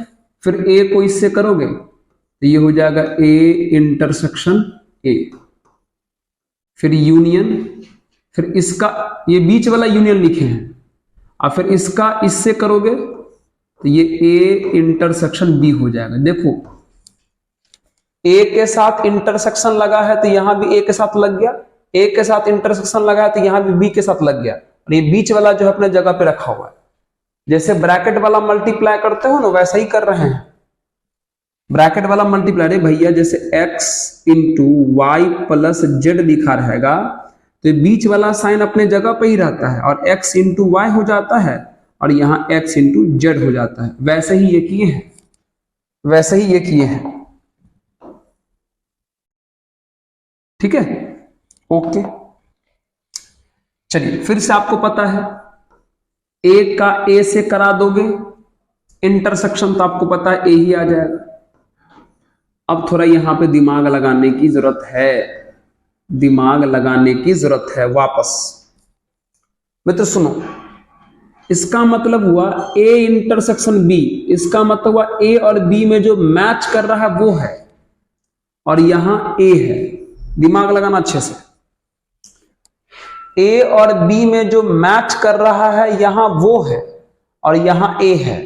फिर ए को इससे करोगे तो ये हो जाएगा ए इंटरसेक्शन ए, फिर यूनियन, फिर इसका ये बीच वाला यूनियन लिखे हैं, और फिर इसका इससे करोगे तो ये ए इंटरसेक्शन बी हो जाएगा। देखो ए के साथ इंटरसेक्शन लगा है तो यहां भी ए के साथ लग गया, ए के साथ इंटरसेक्शन लगा है तो यहां भी बी के साथ लग गया, और ये बीच वाला जो है अपने जगह पे रखा हुआ है। जैसे ब्रैकेट वाला मल्टीप्लाई करते हो ना, वैसा ही कर रहे हैं। ब्रैकेट वाला मल्टीप्लाई, अरे भैया जैसे x into Y plus Z लिखा रहेगा तो बीच वाला साइन अपने जगह पे ही रहता है, और x इंटू वाई हो जाता है, और यहां x इंटू जेड हो जाता है। वैसे ही ये किए हैं, वैसे ही ये किए हैं। ठीक है, ओके। चलिए फिर से आपको पता है ए का ए से करा दोगे इंटरसेक्शन, तो आपको पता है ए ही आ जाएगा। अब थोड़ा यहां पे दिमाग लगाने की जरूरत है, दिमाग लगाने की जरूरत है। वापस मित्र सुनो, इसका मतलब हुआ ए इंटरसेक्शन बी, इसका मतलब हुआ ए और बी में जो मैच कर रहा है वो है, और यहां ए है। दिमाग लगाना अच्छे से, ए और बी में जो मैच कर रहा है यहां वो है, और यहां ए है।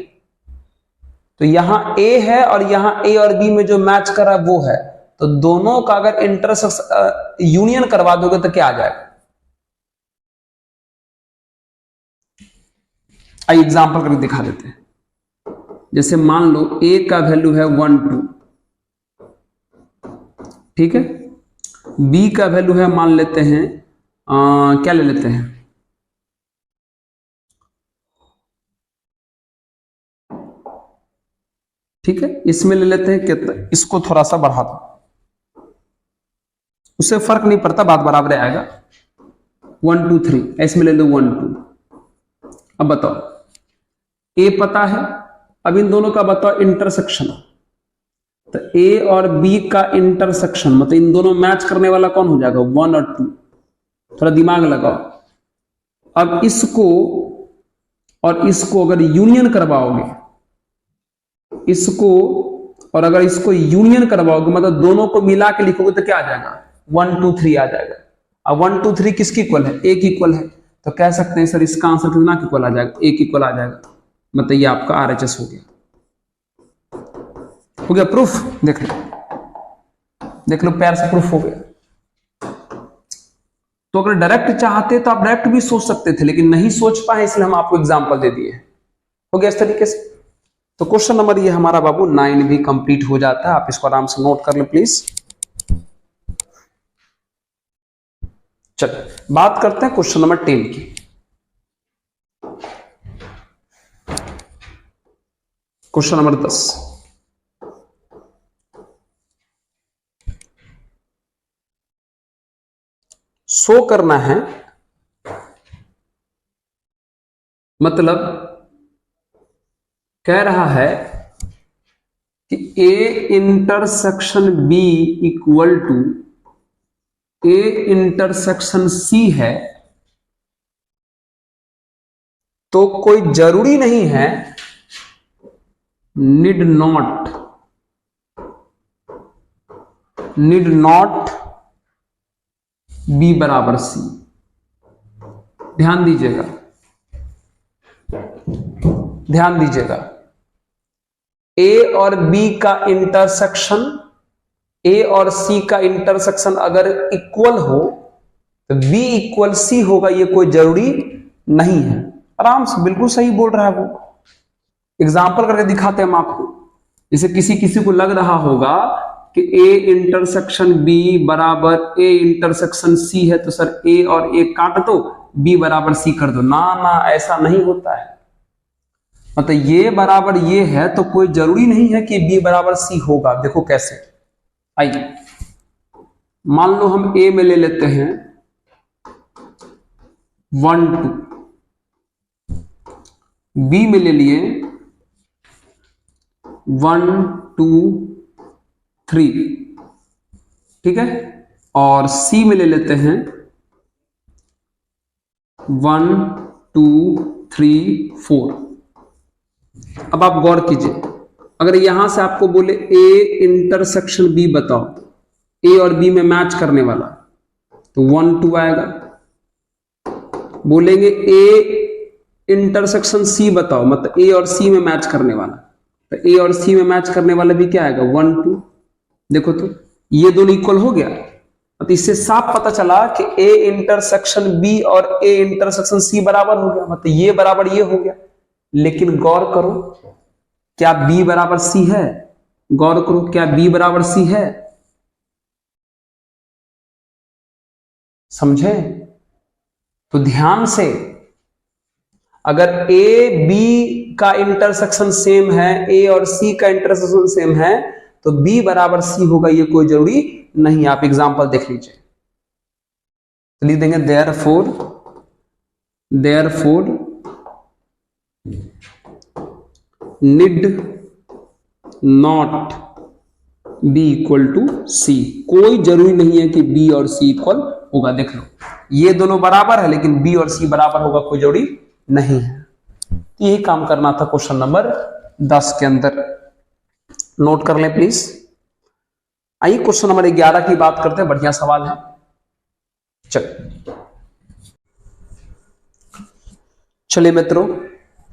तो यहां ए है और यहां ए और बी में जो मैच कर रहा है वो है, तो दोनों का अगर इंटरसेक्शन यूनियन करवा दोगे तो क्या आ जाएगा? आइए एग्जांपल करके दिखा देते हैं। जैसे मान लो ए का वैल्यू है 1 2, ठीक है, बी का वैल्यू है मान लेते हैं क्या ले लेते हैं, ठीक है, इसमें ले लेते हैं कितना, इसको थोड़ा सा बढ़ा दो, उससे फर्क नहीं पड़ता, बात बराबर आएगा। 1 2 3, इसमें ले लो 1 2। अब बताओ ए पता है, अब इन दोनों का बताओ इंटरसेक्शन। तो ए और बी का इंटरसेक्शन मतलब इन दोनों मैच करने वाला कौन हो जाएगा? 1 और 2। थोड़ा दिमाग लगाओ। अब इसको और इसको अगर यूनियन करवाओगे, इसको और अगर इसको यूनियन करवाओगे मतलब दोनों को मिला के लिखोगे तो क्या आ जाएगा? 1 2 3 आ जाएगा। अब 1 2 3 किसकी इक्वल है? ए की इक्वल है, तो कह सकते हैं सर इसका आंसर कितना इक्वल आ जाएगा? ए की इक्वल आ जाएगा। मतलब ये आपका आरएचएस हो गया। हो गया प्रूफ। देख लो, देख लो, प्यार से प्रूफ हो गया। तो अगर डायरेक्ट चाहते तो आप डायरेक्ट भी सोच सकते थे, लेकिन नहीं सोच पाए इसलिए हम आपको एग्जांपल दे दिए। हो गया इस तरीके से। तो क्वेश्चन नंबर ये हमारा बाबू 9 भी कंप्लीट हो जाता है। आप इसको आराम से नोट कर लें प्लीज। चलो बात करते हैं क्वेश्चन नंबर 10 की। क्वेश्चन नंबर 10, शो करना है, मतलब कह रहा है कि A intersection B equal to A intersection C है, तो कोई जरूरी नहीं है, नीड नॉट बी बराबर सी। ध्यान दीजिएगा, ध्यान दीजिएगा, ए और बी का इंटरसेक्शन, ए और सी का इंटरसेक्शन अगर इक्वल हो तो बी इक्वल सी होगा, ये कोई जरूरी नहीं है। आराम से बिल्कुल सही बोल रहा है वो। एग्जाम्पल करके दिखाते हैं हम आपको। जैसे किसी को लग रहा होगा कि ए इंटरसेक्शन बी बराबर ए इंटरसेक्शन सी है, तो सर ए और ए काट दो, बी बराबर सी कर दो। ना ना, ऐसा नहीं होता है। मतलब ये बराबर ये है तो कोई जरूरी नहीं है कि बी बराबर सी होगा। देखो कैसे, आइए मान लो हम ए में ले लेते हैं 1 2, बी में ले लिए 1 2 3, ठीक है, और सी में ले लेते हैं 1 2 3 4। अब आप गौर कीजिए, अगर यहां से आपको बोले ए इंटरसेक्शन बी बताओ, ए और बी में मैच करने वाला, तो 1 2 आएगा। बोलेंगे ए इंटरसेक्शन सी बताओ, मतलब ए और सी में मैच करने वाला, तो ए और सी में मैच करने वाला भी क्या आएगा 1 2। देखो तो ये दोनों इक्वल हो गया। तो इससे साफ पता चला कि ए इंटरसेक्शन बी और ए इंटरसेक्शन सी बराबर हो गया, मतलब ये बराबर ये हो गया। लेकिन गौर करो, क्या बी बराबर सी है? गौर करो, क्या बी बराबर सी है? समझे? तो ध्यान से, अगर ए बी का इंटरसेक्शन सेम है, ए और सी का इंटरसेक्शन सेम है, तो बी बराबर सी होगा, ये कोई जरूरी नहीं। आप एग्जांपल देख लीजिए, तो लिख देंगे therefore need not be equal to C. कोई जरूरी नहीं है कि बी और सी इक्वल होगा। देख लो, ये दोनों बराबर है लेकिन बी और सी बराबर होगा, कोई जरूरी नहीं है। यही काम करना था क्वेश्चन नंबर 10 के अंदर। नोट कर लें प्लीज। आइए क्वेश्चन नंबर 11 की बात करते हैं। बढ़िया सवाल है। चलिए मित्रों,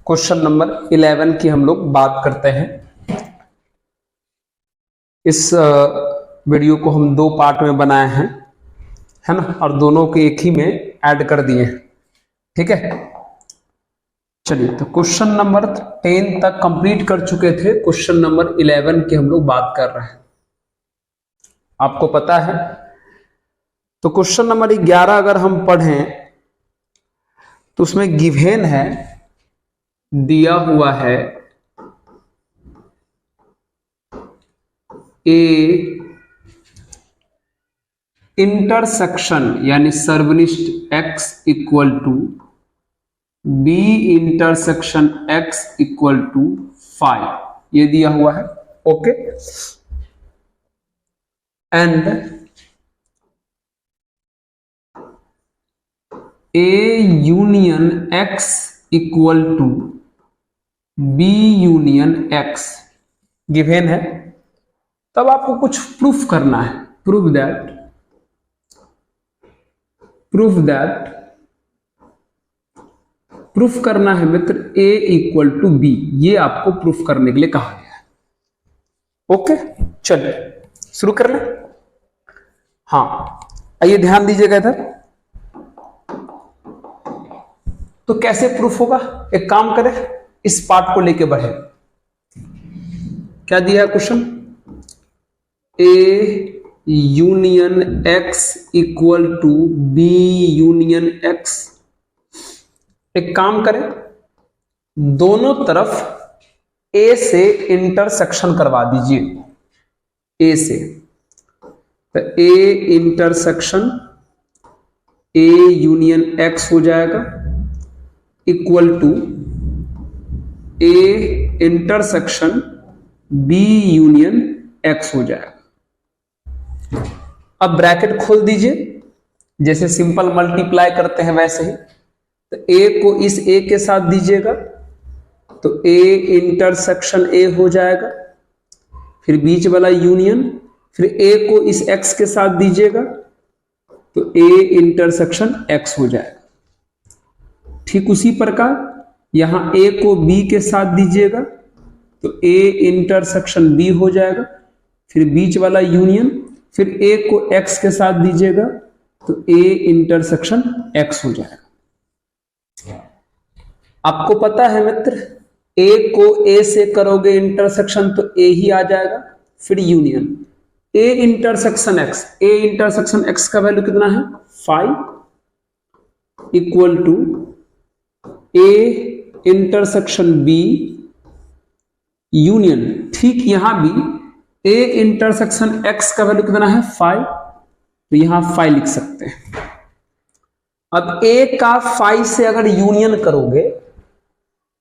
क्वेश्चन नंबर 11 की हम लोग बात करते हैं। इस वीडियो को हम 2 पार्ट में बनाए हैं, है ना, और दोनों को एक ही में ऐड कर दिए हैं, ठीक है। चलिए, तो क्वेश्चन नंबर 10 तक कंप्लीट कर चुके थे, क्वेश्चन नंबर 11 की हम लोग बात कर रहे हैं, आपको पता है। तो क्वेश्चन नंबर 11 अगर हम पढ़ें तो उसमें गिवन है, दिया हुआ है ए इंटरसेक्शन यानी सर्वनिष्ठ x equal to B intersection x equal to 5, ये दिया हुआ है, okay. And A union x equal to B union x given है। तब आपको कुछ प्रूफ करना है। प्रूफ करना है मित्र, a इक्वल टू बी, ये आपको प्रूफ करने के लिए कहा गया है, ओके। चलिए शुरू कर लें। हाँ, आइए ध्यान दीजिएगा इधर। तो कैसे प्रूफ होगा, एक काम करें, इस पार्ट को लेके बढ़े। क्या दिया है question, A union X equal to B union X. एक काम करें, दोनों तरफ ए से इंटरसेक्शन करवा दीजिए, ए से, तो A intersection A union X हो जाएगा equal to A intersection B union X हो जाएगा। अब ब्रैकेट खोल दीजिए, जैसे सिंपल मल्टीप्लाई करते हैं वैसे ही, तो ए को इस ए के साथ दीजिएगा तो ए इंटरसेक्शन ए हो जाएगा, फिर बीच वाला यूनियन, फिर ए को इस एक्स के साथ दीजिएगा तो ए इंटरसेक्शन एक्स हो जाएगा। ठीक उसी प्रकार यहां ए को बी के साथ दीजिएगा तो ए इंटरसेक्शन बी हो जाएगा, फिर बीच वाला यूनियन, फिर ए को एक्स के साथ दीजिएगा तो ए इंटरसेक्शन एक्स हो जाएगा। आपको पता है मित्र, ए को ए से करोगे इंटरसेक्शन तो ए ही आ जाएगा, फिर union A intersection X, A intersection X का वैल्यू कितना है 5 equal to A intersection B union. ठीक यहां भी ए इंटरसेक्शन एक्स का वैल्यू कितना है 5, तो यहां 5 लिख सकते हैं। अब ए का 5 से अगर यूनियन करोगे,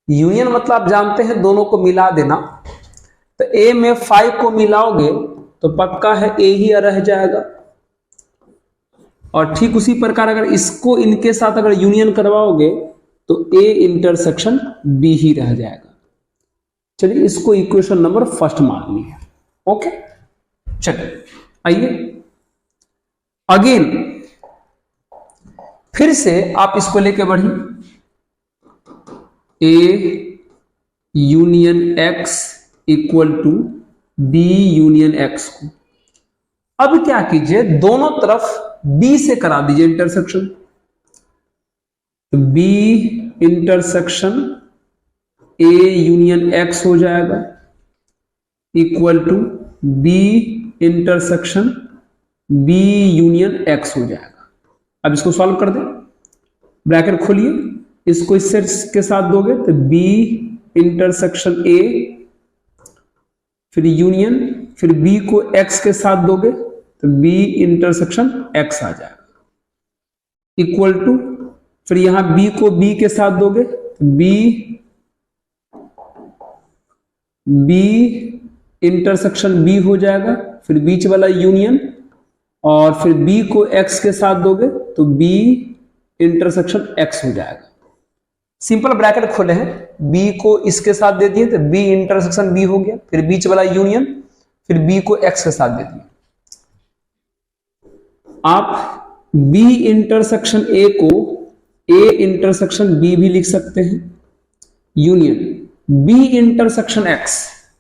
यूनियन मतलब आप जानते हैं दोनों को मिला देना, तो ए में 5 को मिलाओगे तो पक्का है ए ही रह जाएगा, और ठीक उसी प्रकार अगर इसको इनके साथ अगर यूनियन करवाओगे तो ए इंटरसेक्शन बी ही रह जाएगा। चलिए इसको इक्वेशन नंबर फर्स्ट मान लिया। ओके, चलिए आइए अगेन फिर से आप इसको लेके बढ़िए, A union X equal to B union X को अब क्या कीजिए, दोनों तरफ बी से करा दीजिए इंटरसेक्शन, तो B intersection A union X हो जाएगा equal to B intersection B union X हो जाएगा। अब इसको सॉल्व कर दें, ब्रैकेट खोलिए, इसको इससे के साथ दोगे तो बी इंटरसेक्शन ए, फिर यूनियन, फिर बी को एक्स के साथ दोगे तो बी इंटरसेक्शन एक्स आ जाएगा इक्वल टू, फिर यहां बी को बी के साथ दोगे तो बी इंटरसेक्शन बी हो जाएगा, फिर बीच वाला यूनियन, और फिर बी को एक्स के साथ दोगे तो बी इंटरसेक्शन एक्स हो जाएगा। सिंपल ब्रैकेट खोले हैं, बी को इसके साथ दे दिए तो बी इंटरसेक्शन बी हो गया, फिर बीच वाला यूनियन, फिर बी को एक्स के साथ दे दिए। आप बी इंटरसेक्शन ए को ए इंटरसेक्शन बी भी लिख सकते हैं, union B intersection X,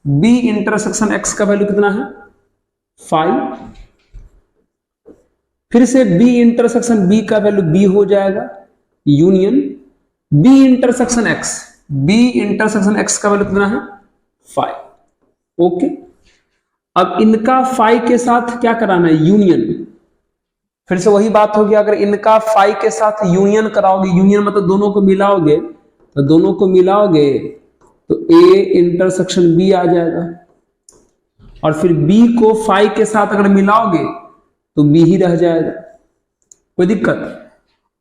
B intersection X का वैल्यू कितना है 5, फिर से बी इंटरसेक्शन बी का वैल्यू बी हो जाएगा, union B intersection X, B intersection X का वैल्यू कितना है 5। ओके, अब इनका 5 के साथ क्या कराना है यूनियन, फिर से वही बात होगी, अगर इनका 5 के साथ यूनियन कराओगे, यूनियन मतलब दोनों को मिलाओगे, तो दोनों को मिलाओगे तो ए इंटरसेक्शन बी आ जाएगा, और फिर बी को 5 के साथ अगर मिलाओगे तो बी ही रह जाएगा, कोई दिक्कत।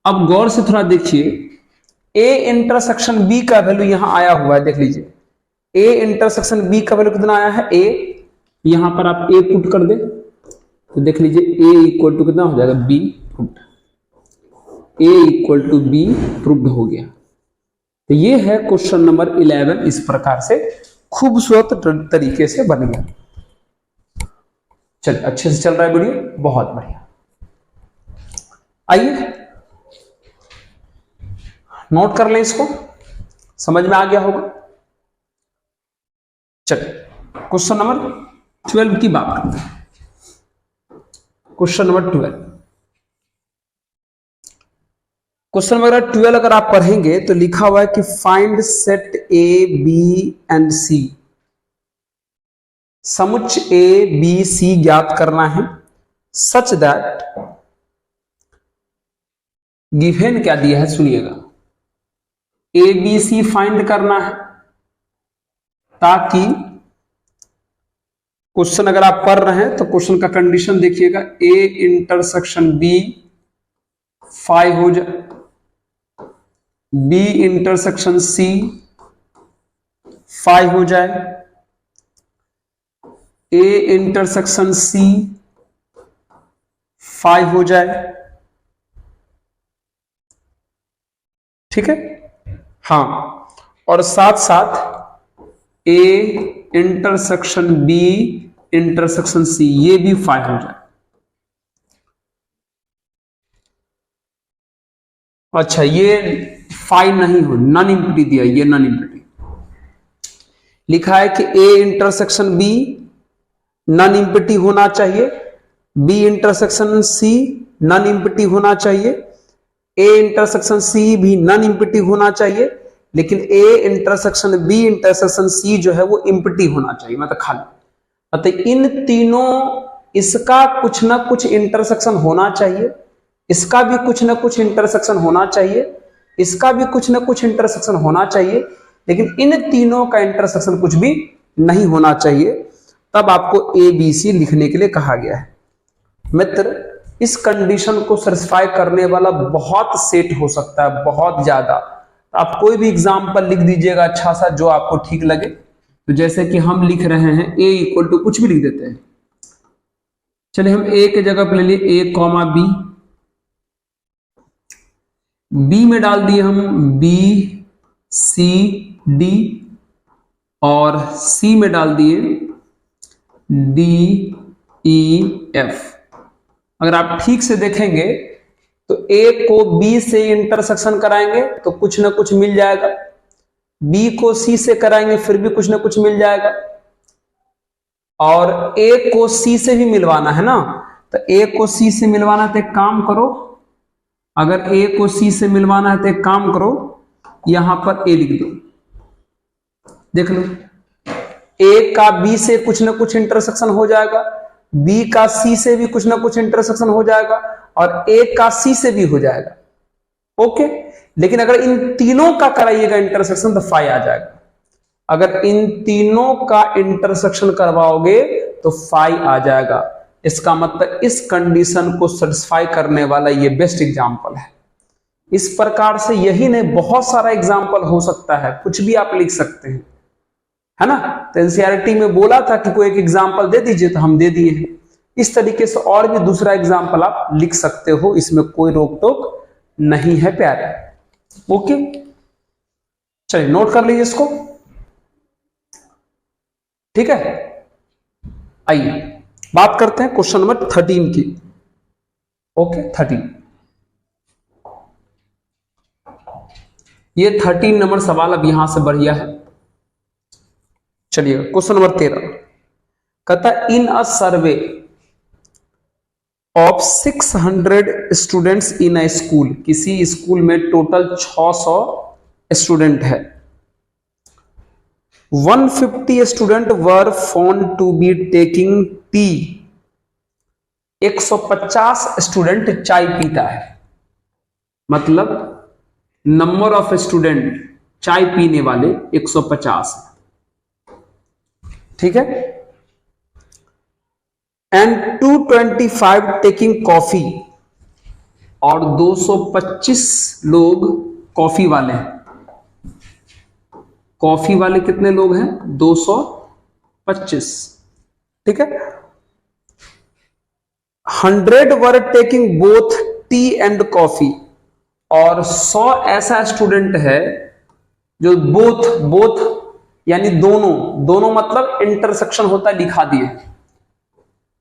अब गौर से थोड़ा देखिए, ए इंटरसेक्शन बी का वैल्यू यहां आया हुआ है, देख लीजिए ए इंटरसेक्शन बी का वैल्यू कितना आया है ए, यहां पर आप ए पुट कर दे तो देख लीजिए ए इक्वल टू कितना हो जाएगा B proved, A equal to B proved हो गया। तो ये है क्वेश्चन नंबर 11, इस प्रकार से खूबसूरत तरीके से बन गया। चल अच्छे से चल रहा है वीडियो, बहुत बढ़िया। आइए नोट कर लें, इसको समझ में आ गया होगा। चलिए क्वेश्चन नंबर 12 की बात करते हैं। क्वेश्चन नंबर 12, क्वेश्चन नंबर 12 अगर आप पढ़ेंगे तो लिखा हुआ है कि find set A B and C समुच्च ए बी सी ज्ञात करना है सच दैट, गिवन क्या दिया है सुनिएगा, ए बी सी फाइंड करना है, ताकि क्वेश्चन अगर आप पढ़ रहे हैं तो क्वेश्चन का कंडीशन देखिएगा, ए इंटरसेक्शन बी 5 हो जाए, बी इंटरसेक्शन सी 5 हो जाए, ए इंटरसेक्शन सी 5 हो जाए, ठीक है। हाँ, और साथ साथ A intersection B intersection C ये भी 5 हो जाए। अच्छा, ये 5 नहीं हो, नॉन एम्प्टी दिया, ये नॉन एम्प्टी लिखा है कि A intersection B non empty होना चाहिए, B intersection C non empty होना चाहिए, ए इंटरसेक्शन सी भी नॉन एम्प्टी होना चाहिए, लेकिन A intersection B intersection C जो है वो एम्प्टी होना चाहिए, मतलब खाली। मतलब इन तीनों, इसका कुछ ना कुछ इंटरसेक्शन होना चाहिए, इसका भी कुछ ना कुछ इंटरसेक्शन होना चाहिए, इसका भी कुछ ना कुछ इंटरसेक्शन होना चाहिए, लेकिन इन तीनों का इंटरसेक्शन कुछ भी नहीं होना चाहिए। तब आपको ए बी सी लिखने के लिए कहा गया है। मित्र, इस कंडीशन को सेटिस्फाई करने वाला बहुत सेट हो सकता है, बहुत ज्यादा। तो आप कोई भी एग्जाम्पल लिख दीजिएगा अच्छा सा जो आपको ठीक लगे। तो जैसे कि हम लिख रहे हैं ए इक्वल टू कुछ भी लिख देते हैं, चलिए हम ए के जगह पर ले लिए ए कॉमा बी, बी में डाल दिए हम बी सी डी, और सी में डाल दिए डी ई एफ। अगर आप ठीक से देखेंगे तो ए को बी से इंटरसेक्शन कराएंगे तो कुछ ना कुछ मिल जाएगा, बी को सी से कराएंगे फिर भी कुछ ना कुछ मिल जाएगा, और ए को सी से भी मिलवाना है ना, तो ए को सी से मिलवाना है तो एक काम करो, अगर ए को सी से मिलवाना है तो एक काम करो, यहां पर ए लिख दो, देख लो ए का बी से कुछ ना कुछ इंटरसेक्शन हो जाएगा, बी का सी से भी कुछ ना कुछ इंटरसेक्शन हो जाएगा, और ए का सी से भी हो जाएगा। ओके, लेकिन अगर इन तीनों का कराइएगा इंटरसेक्शन तो 5 आ जाएगा। अगर इन तीनों का इंटरसेक्शन करवाओगे तो 5 आ जाएगा। इसका मतलब इस कंडीशन को सेटिस्फाई करने वाला ये बेस्ट एग्जांपल है। इस प्रकार से यही नहीं, बहुत सारा एग्जांपल हो सकता है, कुछ भी आप लिख सकते हैं, है ना। तो एनसीईआरटी में बोला था कि कोई एक एग्जांपल दे दीजिए, तो हम दे दिए हैं। इस तरीके से और भी दूसरा एग्जांपल आप लिख सकते हो, इसमें कोई रोक टोक नहीं है प्यारे। ओके, चलिए नोट कर लीजिए इसको, ठीक है। आइए बात करते हैं क्वेश्चन नंबर 13 की। ओके, 13, ये 13 नंबर सवाल अब यहां से बढ़िया है। चलिए क्वेश्चन नंबर 13 कहता है, in a survey of 600 students in a school, किसी स्कूल में टोटल 600 स्टूडेंट है, 150 student were found to be taking tea, 150 student चाय पीता है, मतलब नंबर ऑफ स्टूडेंट चाय पीने वाले 150 है, ठीक है। एंड 225 टेकिंग कॉफी, और 225 लोग कॉफी वाले हैं। कॉफी वाले कितने लोग हैं? 225, ठीक है। 100 were taking both T and coffee, और 100 ऐसा स्टूडेंट है जो बोथ यानी दोनों मतलब इंटरसेक्शन होता है, लिखा दिए।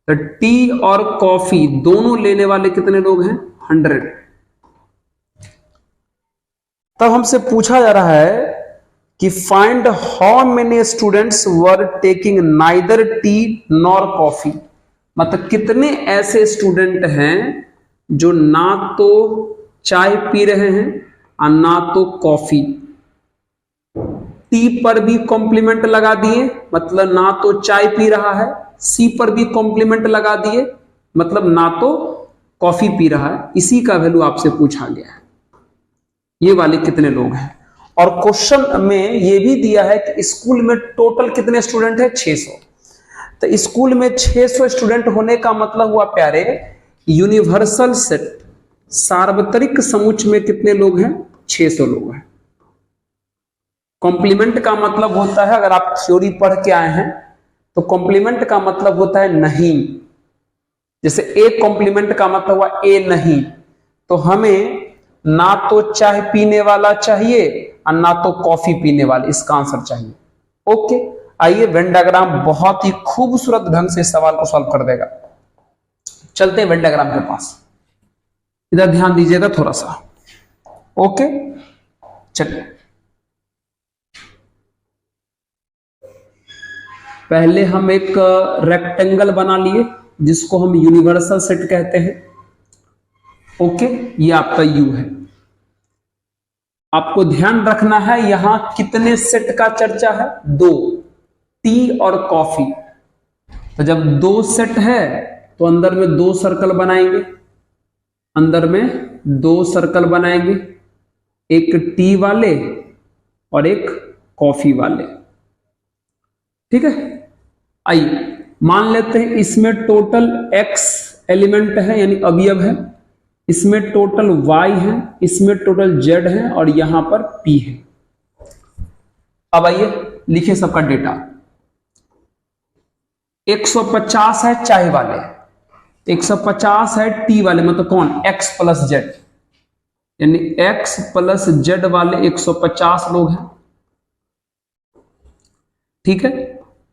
तो टी और कॉफी दोनों लेने वाले कितने लोग हैं? 100। तब हमसे पूछा जा रहा है कि find how many students were taking neither T nor coffee, मतलब कितने ऐसे स्टूडेंट हैं जो ना तो चाय पी रहे हैं और ना तो कॉफी। टी पर भी कॉम्प्लीमेंट लगा दिए, मतलब ना तो चाय पी रहा है। सी पर भी कॉम्प्लीमेंट लगा दिए, मतलब ना तो कॉफी पी रहा है। इसी का वैल्यू आपसे पूछा गया है, ये वाले कितने लोग हैं। और क्वेश्चन में ये भी दिया है कि स्कूल में टोटल कितने स्टूडेंट है, 600। तो स्कूल में 600 स्टूडेंट होने का मतलब हुआ प्यारे, यूनिवर्सल सेट सार्वत्रिक समुच्चय में कितने लोग हैं, 600 लोग हैं। कॉम्प्लीमेंट का मतलब होता है, अगर आप थ्योरी पढ़ के आए हैं तो कॉम्प्लीमेंट का मतलब होता है नहीं। जैसे ए कॉम्प्लीमेंट का मतलब हुआ ए नहीं, तो हमें ना तो चाय पीने वाला चाहिए और ना तो कॉफी पीने वाला, इसका आंसर चाहिए। ओके, आइए वेन डायग्राम बहुत ही खूबसूरत ढंग से सवाल को सॉल्व कर देगा। चलते हैं वेन डायग्राम के पास, इधर ध्यान दीजिएगा थोड़ा सा। ओके चलिए, पहले हम एक रेक्टेंगल बना लिए जिसको हम यूनिवर्सल सेट कहते हैं। ओके, ये आपका यू है। आपको ध्यान रखना है यहां कितने सेट का चर्चा है, 2, टी और कॉफी। तो जब 2 सेट है तो अंदर में 2 सर्कल बनाएंगे, अंदर में 2 सर्कल बनाएंगे, एक टी वाले और एक कॉफी वाले। ठीक है, आइए मान लेते हैं इसमें टोटल x एलिमेंट है यानी अवयव है, इसमें टोटल y है, इसमें टोटल z है और यहां पर p है। अब आइए लिखिए सबका डेटा। 150 है चाय वाले, 150 है टी वाले, मतलब कौन, x प्लस z, यानी x प्लस z वाले 150 लोग हैं। ठीक है,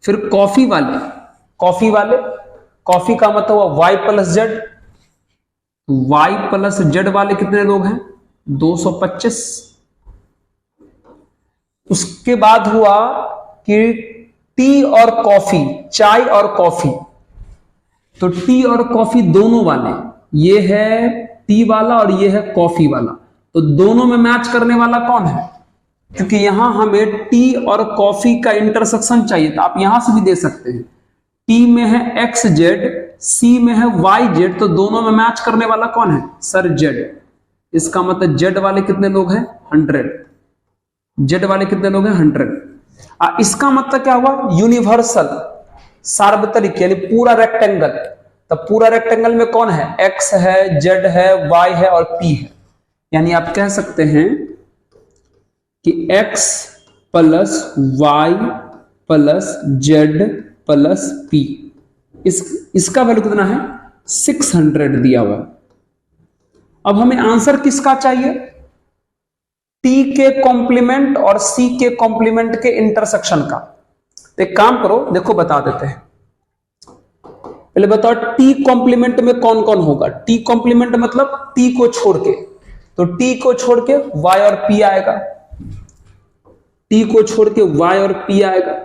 फिर कॉफी वाले, कॉफी का मतलब हुआ y plus Z, y plus Z वाले कितने लोग हैं, 225। उसके बाद हुआ कि टी और कॉफी, चाय और कॉफी, तो टी और कॉफी दोनों वाले, ये है टी वाला और ये है कॉफी वाला, तो दोनों में मैच करने वाला कौन है, क्योंकि यहां हमें टी और कॉफी का इंटरसेक्शन चाहिए था। आप यहां से भी दे सकते हैं, टी में है एक्स जेड, सी में है वाई जेड, तो दोनों में मैच करने वाला कौन है, सर जेड। इसका मतलब जेड वाले कितने लोग हैं, 100। जेड वाले कितने लोग हैं, 100। इसका मतलब क्या हुआ, यूनिवर्सल सार्वत्रिक यानी पूरा रेक्टेंगल। तो पूरा रेक्टेंगल में कौन है, एक्स है, जेड है, वाई है और पी है। यानी आप कह सकते हैं कि x plus Y plus Z plus P, इसका वैल्यू कितना है, 600 दिया हुआ। अब हमें आंसर किसका चाहिए, t के कॉम्प्लीमेंट और c के कॉम्प्लीमेंट के इंटरसेक्शन का। तो एक काम करो, देखो बता देते हैं। पहले बताओ t कॉम्प्लीमेंट में कौन कौन होगा। t कॉम्प्लीमेंट मतलब t को छोड़ के, तो t को छोड़ के y और p आएगा, t को छोड़ के y और p आएगा।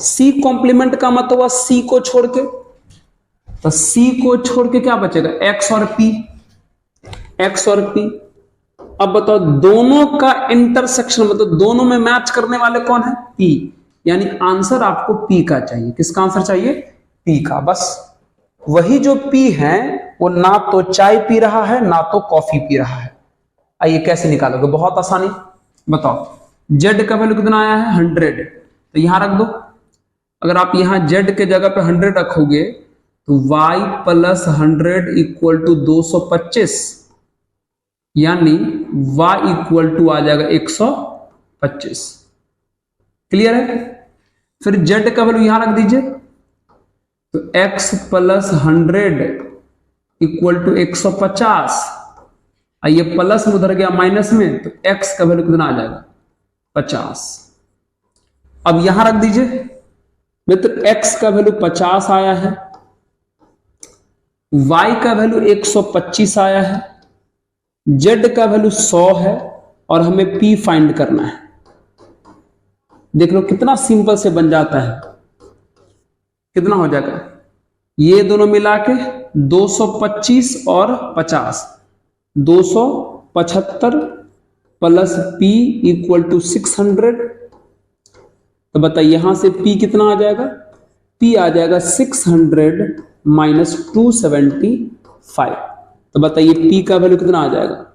c कॉम्प्लीमेंट का मतलब हुआ c को छोड़ के, तो c को छोड़ के क्या बचेगा, x और p, x और p। अब बताओ दोनों का इंटरसेक्शन मतलब दोनों में मैच करने वाले कौन है, p, यानी आंसर आपको p का चाहिए। किसका आंसर चाहिए, p का। बस वही जो p है वो ना तो चाय पी रहा है ना तो कॉफी पी रहा है। आइए कैसे निकालोगे, बहुत आसानी। बताओ z का वैल्यू कितना आया है, 100, तो यहां रख दो। अगर आप यहां z के जगह पे 100 रखोगे तो y प्लस 100 इक्वल टू 225, यानी y इक्वल टू आ जाएगा 125। क्लियर है। फिर z का वैल्यू यहां रख दीजिए, तो x प्लस 100 इक्वल टू 150, ये प्लस में उधर गया माइनस में, तो x का वैल्यू कितना आ जाएगा, 50। अब यहां रख दीजिए मित्र, x का वैल्यू 50 आया है, y का वैल्यू 125 आया है, z का वैल्यू 100 है और हमें p फाइंड करना है। देख लो कितना सिंपल से बन जाता है। कितना हो जाएगा, ये दोनों मिला के 225 और 50, 275 प्लस p इक्वल टू 600 तो बताइए यहां से P कितना आ जाएगा, P आ जाएगा 600 माइनस 275। तो बताइए P का वैल्यू कितना आ जाएगा,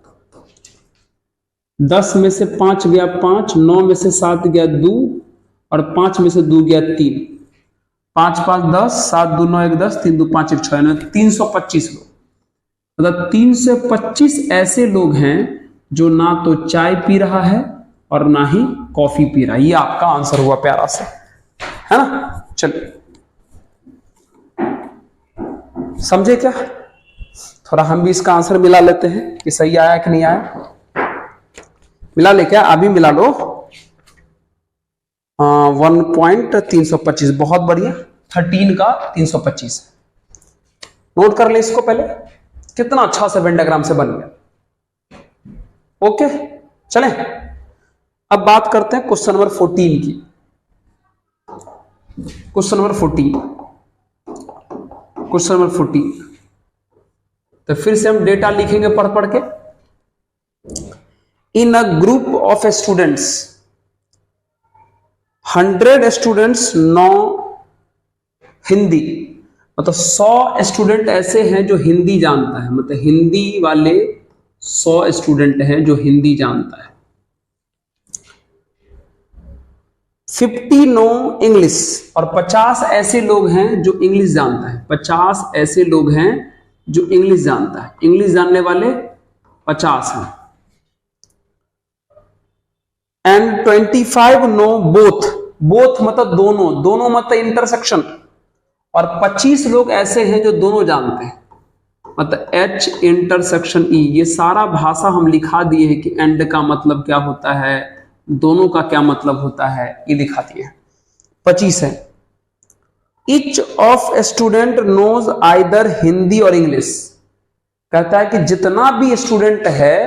10 में से 5 गया 5, 9 में से 7 गया 2 और 5 में से 2 गया 3, 5 5 10, 7 2 9 1 10, 3 2 5 1 6 9, 325 लोग। मतलब 325 ऐसे लोग हैं जो ना तो चाय पी रहा है और ना ही कॉफी पी रहा है। ये आपका आंसर हुआ प्यारा सा, है ना। चलिए समझे क्या, थोड़ा हम भी इसका आंसर मिला लेते हैं कि सही आया कि नहीं आया। मिला ले क्या, अभी मिला लो। 1.325, बहुत बढ़िया। 13 का 325 नोट कर ले इसको पहले, कितना अच्छा से वेन डायग्राम से बन गया। ओके चलें, अब बात करते हैं क्वेश्चन नंबर 14 की। क्वेश्चन नंबर 14, तो फिर से हम डेटा लिखेंगे पढ़ के। In a group of students 100 students know Hindi, मतलब 100 स्टूडेंट ऐसे हैं जो हिंदी जानता है, मतलब हिंदी वाले 100 स्टूडेंट हैं जो हिंदी जानता है। 50 नो इंग्लिश, और 50 ऐसे लोग हैं जो इंग्लिश जानता है। 50 ऐसे लोग हैं जो इंग्लिश जानता है, इंग्लिश जानने वाले 50 हैं। एंड 25 नो बोथ, बोथ मतलब दोनों, दोनों मतलब इंटरसेक्शन, और 25 लोग ऐसे हैं जो दोनों जानते हैं, मतलब H इंटरसेक्शन E। ये सारा भाषा हम लिखा दिए हैं कि एंड का मतलब क्या होता है, दोनों का क्या मतलब होता है, ये लिखा दिए हैं। 25 है। Each of student knows either Hindi और इंग्लिश, कहता है कि जितना भी स्टूडेंट है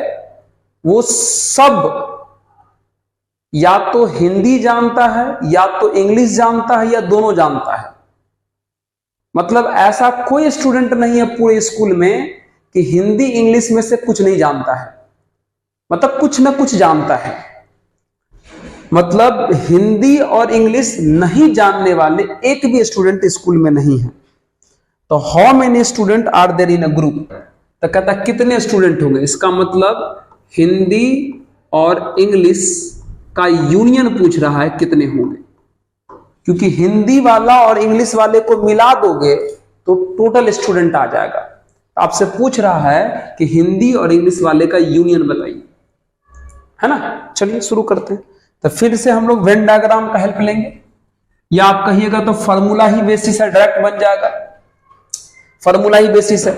वो सब या तो हिंदी जानता है या तो इंग्लिश जानता है या दोनों जानता है। मतलब ऐसा कोई स्टूडेंट नहीं है पूरे स्कूल में कि हिंदी इंग्लिश में से कुछ नहीं जानता है, मतलब कुछ ना कुछ जानता है। मतलब हिंदी और इंग्लिश नहीं जानने वाले एक भी स्टूडेंट स्कूल में नहीं है। तो how many student are there in a group, तो कहता कितने स्टूडेंट होंगे, इसका मतलब हिंदी और इंग्लिश का यूनियन पूछ रहा है कितने होंगे, क्योंकि हिंदी वाला और इंग्लिश वाले को मिला दोगे तो टोटल स्टूडेंट आ जाएगा। आपसे पूछ रहा है कि हिंदी और इंग्लिश वाले का यूनियन बताइए, है ना। चलिए शुरू करते हैं। तो फिर से हम लोग वेन डायग्राम का हेल्प लेंगे, या आप कहिएगा तो फॉर्मूला ही बेसिस है, डायरेक्ट बन जाएगा। फॉर्मूला ही बेसिस है,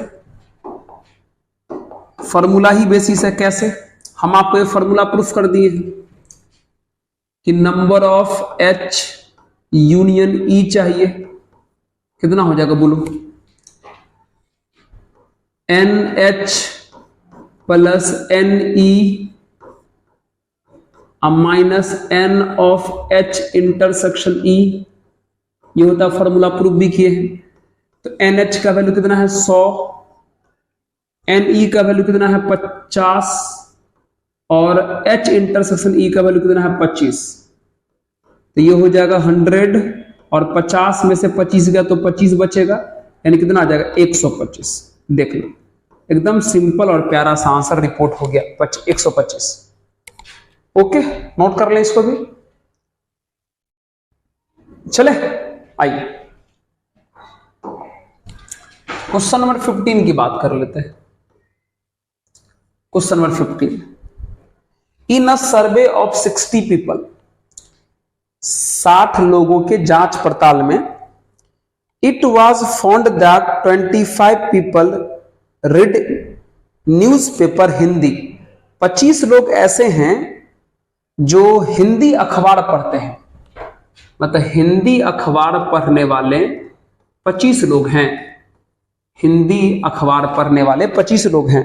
फॉर्मूला ही बेसिस है। कैसे, हम आपको ये फॉर्मूला प्रूफ कर दिए हैं कि number of H union E चाहिए, कितना हो जाएगा बोलो, NH plus NE minus N of H intersection E, ये होता है फॉर्मूला, प्रूफ भी किए हैं। तो NH का वैल्यू कितना है 100, NE का वैल्यू कितना है 50 और H इंटरसेक्शन E का वैल्यू कितना है 25। तो ये हो जाएगा 100 और 50 में से 25 गया तो 25 बचेगा, यानी कितना आ जाएगा 125। देख लो एकदम सिंपल और प्यारा सा आंसर रिपोर्ट हो गया 125। ओके नोट कर ले इसको भी। चले आइए क्वेश्चन नंबर 15 की बात कर लेते हैं। Question number 15, in a survey of 60 people, 60 लोगों के जांच पड़ताल में, it was found that 25 people read newspaper Hindi, 25 लोग ऐसे हैं जो हिंदी अखबार पढ़ते हैं, मतलब हिंदी अखबार पढ़ने वाले 25 लोग हैं, हिंदी अखबार पढ़ने वाले 25 लोग हैं।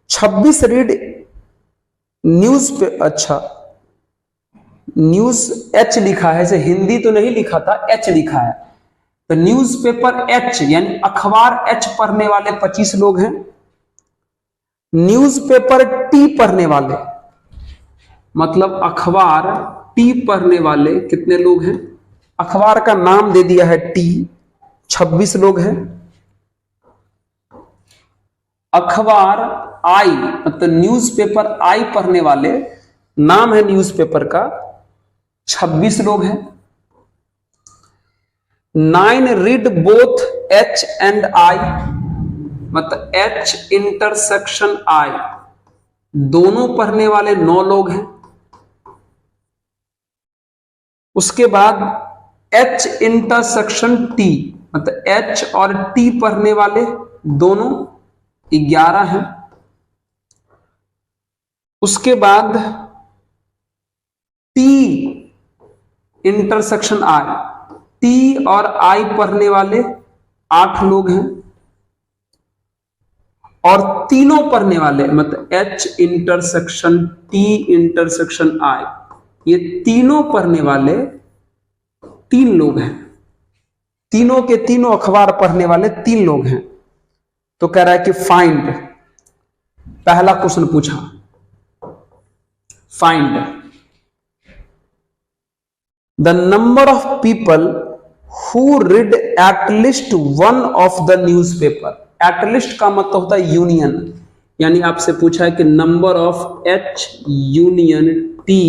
26 रीड न्यूज पे, अच्छा न्यूज H लिखा है, इसे हिंदी तो नहीं लिखा था, H लिखा है। तो न्यूज़पेपर H यानी अखबार H पढ़ने वाले 25 लोग हैं। न्यूज़पेपर T पढ़ने वाले, मतलब अखबार टी पढ़ने वाले कितने लोग हैं? अखबार का नाम दे दिया है टी, 26 लोग हैं। अखबार आई मतलब न्यूज़पेपर आई पढ़ने वाले, नाम है न्यूज़पेपर का, 26 लोग हैं। 9 read both H and I मतलब एच इंटरसेक्शन आई, दोनों पढ़ने वाले 9 लोग हैं। उसके बाद एच इंटरसेक्शन टी मतलब एच और टी पढ़ने वाले दोनों 11 हैं। उसके बाद टी इंटरसेक्शन आई, टी और आई पढ़ने वाले 8 लोग हैं। और तीनों पढ़ने वाले मतलब एच इंटरसेक्शन टी इंटरसेक्शन आई, ये तीनों पढ़ने वाले 3 लोग हैं। तीनों के तीनों अखबार पढ़ने वाले 3 लोग हैं। तो कह रहा है कि फाइंड, पहला क्वेश्चन पूछा, find the number of people who read at least one of the newspaper. At least का मतलब होता है यूनियन, यानी आपसे पूछा है कि number of H union T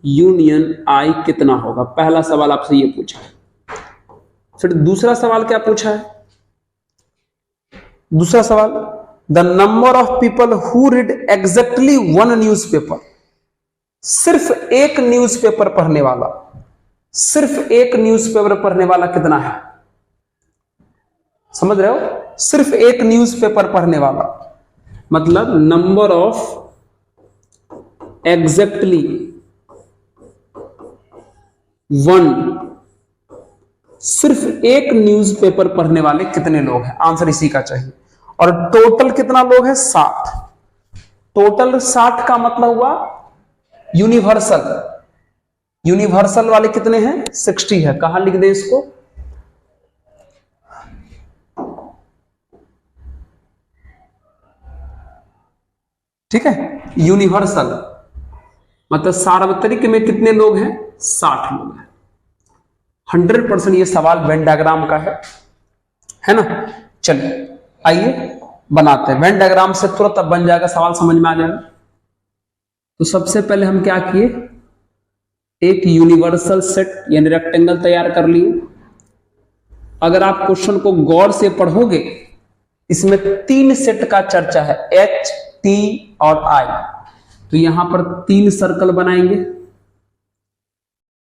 union I कितना होगा। पहला सवाल आपसे ये पूछा है। फिर दूसरा सवाल क्या पूछा है? दूसरा सवाल, the number of people who read exactly one newspaper. सिर्फ एक न्यूज़पेपर पढ़ने वाला, सिर्फ एक न्यूज़पेपर पढ़ने वाला कितना है? समझ रहे हो? सिर्फ एक न्यूज़पेपर पढ़ने वाला मतलब नंबर ऑफ एग्जैक्टली वन, सिर्फ एक न्यूज़पेपर पढ़ने वाले कितने लोग हैं? आंसर इसी का चाहिए। और टोटल कितना लोग हैं? 60। टोटल 60 का मतलब हुआ यूनिवर्सल, यूनिवर्सल वाले कितने हैं? 60 है। कहां लिख दें इसको? ठीक है, यूनिवर्सल मतलब सार्वत्रिक में कितने लोग हैं? 60 लोग हैं। 100% ये सवाल वेन डायग्राम का है ना। चलिए आइए बनाते हैं। वेन डायग्राम से तुरंत अब बन जाएगा, सवाल समझ में आ जाएगा। तो सबसे पहले हम क्या किए, एक यूनिवर्सल सेट यानी रेक्टेंगल तैयार कर लिए। अगर आप क्वेश्चन को गौर से पढ़ोगे, इसमें 3 सेट का चर्चा है, एच टी और आई। तो यहां पर 3 सर्कल बनाएंगे,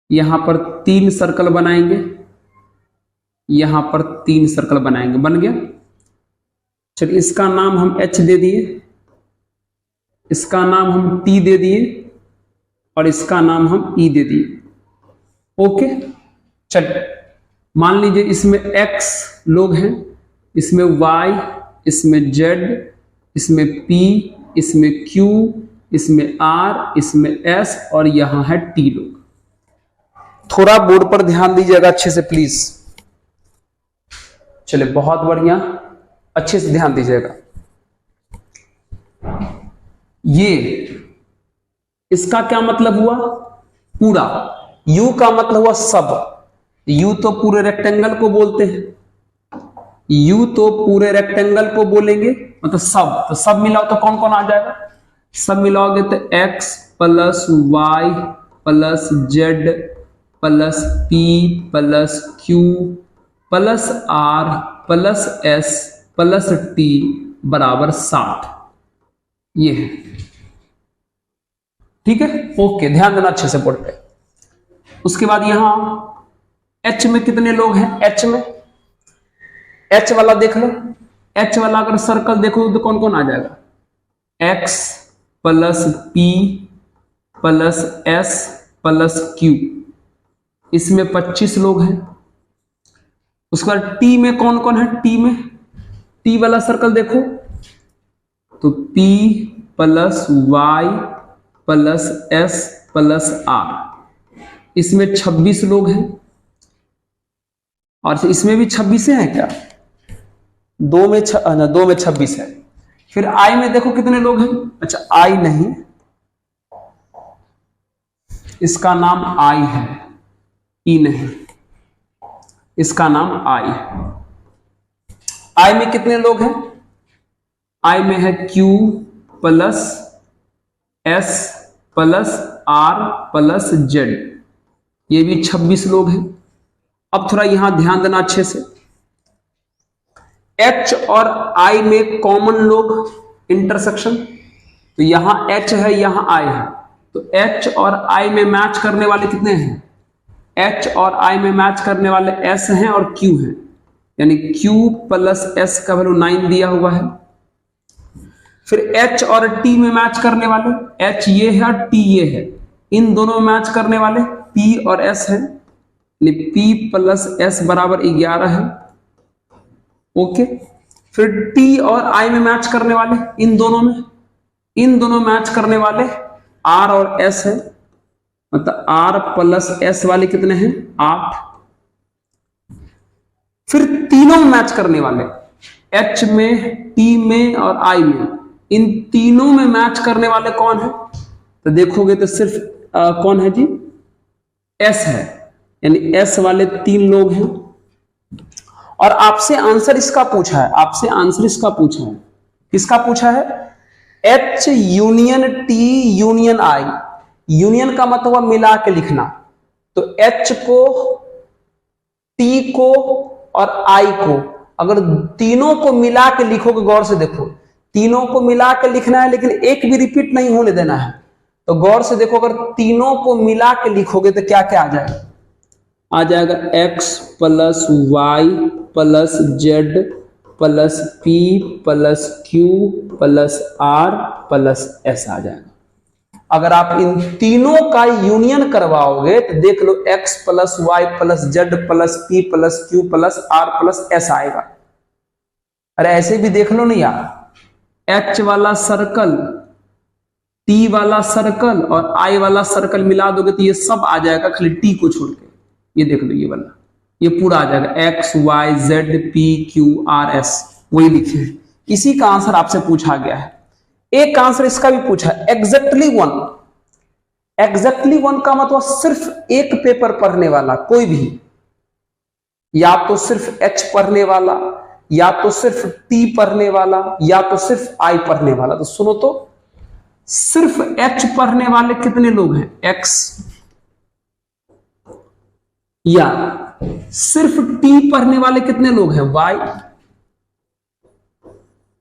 यहां पर 3 सर्कल बनाएंगे, यहां पर 3 सर्कल बनाएंगे। बन गया। चलिए इसका नाम हम एच दे दिए, इसका नाम हम टी दे दिए और इसका नाम हम ई दे दिए। ओके। चलिए मान लीजिए इसमें x लोग हैं, इसमें y, इसमें z, इसमें p, इसमें q, इसमें r, इसमें s और यहां है t लोग। थोड़ा बोर्ड पर ध्यान दीजिएगा अच्छे से प्लीज। चलिए बहुत बढ़िया, अच्छे से ध्यान दीजिएगा। ये इसका क्या मतलब हुआ? पूरा। u का मतलब हुआ सब। u तो पूरे रेक्टेंगल को बोलते हैं, u तो पूरे रेक्टेंगल को बोलेंगे मतलब सब। तो सब मिलाओ तो कौन कौन आ जाएगा? सब मिलाओगे तो x plus y plus z plus p plus q plus r plus s plus t बराबर 60। ये है। ठीक है, ओके। ध्यान देना अच्छे से बोर्ड पे। उसके बाद यहां h में कितने लोग हैं? h में h वाला देख लो। h वाला अगर सर्कल देखो तो कौन कौन आ जाएगा? x plus p plus s plus q, इसमें 25 लोग हैं। उसके बाद t में कौन कौन है? t में t वाला सर्कल देखो तो p plus y plus s plus r, इसमें 26 लोग हैं। और इसमें भी 26 हैं क्या? 2 में 26 है। फिर I में देखो कितने लोग हैं? अच्छा I नहीं, इसका नाम आई है, ई नहीं, इसका नाम आई है। आई में कितने लोग हैं? आई में है Q plus S plus R plus Z, ये भी 26 लोग हैं। अब थोड़ा यहां ध्यान देना अच्छे से, H और I में कॉमन लोग इंटरसेक्शन, तो यहां H है यहां I है, तो H और I में मैच करने वाले कितने हैं? H और I में मैच करने वाले S हैं और Q हैं, यानी Q प्लस S का वैल्यू 9 दिया हुआ है। फिर H और T में मैच करने वाले, H ये है और T ये है, इन दोनों में मैच करने वाले P और S है, यानी P प्लस S बराबर 11 है। ओके, फिर T और I में मैच करने वाले, इन दोनों मैच करने वाले R और S है, मतलब R प्लस S वाले कितने हैं? 8। फिर तीनों में मैच करने वाले, H में, T में और I में, इन तीनों में मैच करने वाले कौन है? तो देखोगे तो सिर्फ कौन है जी? S है, यानी S वाले 3 लोग हैं। और आपसे आंसर इसका पूछा है, किसका पूछा है? H union T union I। Union का मतलब मिला के लिखना, तो H को, T को और I को, अगर तीनों को मिला के लिखोगे, गौर से देखो, तीनों को मिला के लिखना है लेकिन एक भी रिपीट नहीं होने देना है, तो गौर से देखो, अगर तीनों को मिला के लिखोगे तो क्या क्या आ जाएगा? आ जाएगा X plus Y plus Z plus P plus Q plus R plus S आ जाएगा। अगर आप इन तीनों का यूनियन करवाओगे तो देख लो X plus Y plus Z plus P plus Q plus R plus S आएगा। अरे ऐसे भी देख लो नहीं यार, H वाला सर्कल, T वाला सर्कल और I वाला सर्कल मिला दोगे तो ये सब आ जाएगा, खाली T को छोड़ के। ये देख लो, ये वाला, ये पूरा आ जाएगा, X Y Z P Q R S, वही लिखे हैं। इसी का आंसर आपसे पूछा गया है। एक आंसर इसका भी पूछा है, एग्जैक्टली वन। एग्जैक्टली वन का मतलब सिर्फ एक पेपर पढ़ने वाला कोई भी, या तो सिर्फ H पढ़ने वाला, या तो सिर्फ T पढ़ने वाला, या तो सिर्फ I पढ़ने वाला। तो सुनो तो, सिर्फ H पढ़ने वाले कितने लोग हैं? X, या सिर्फ T पढ़ने वाले कितने लोग हैं? Y,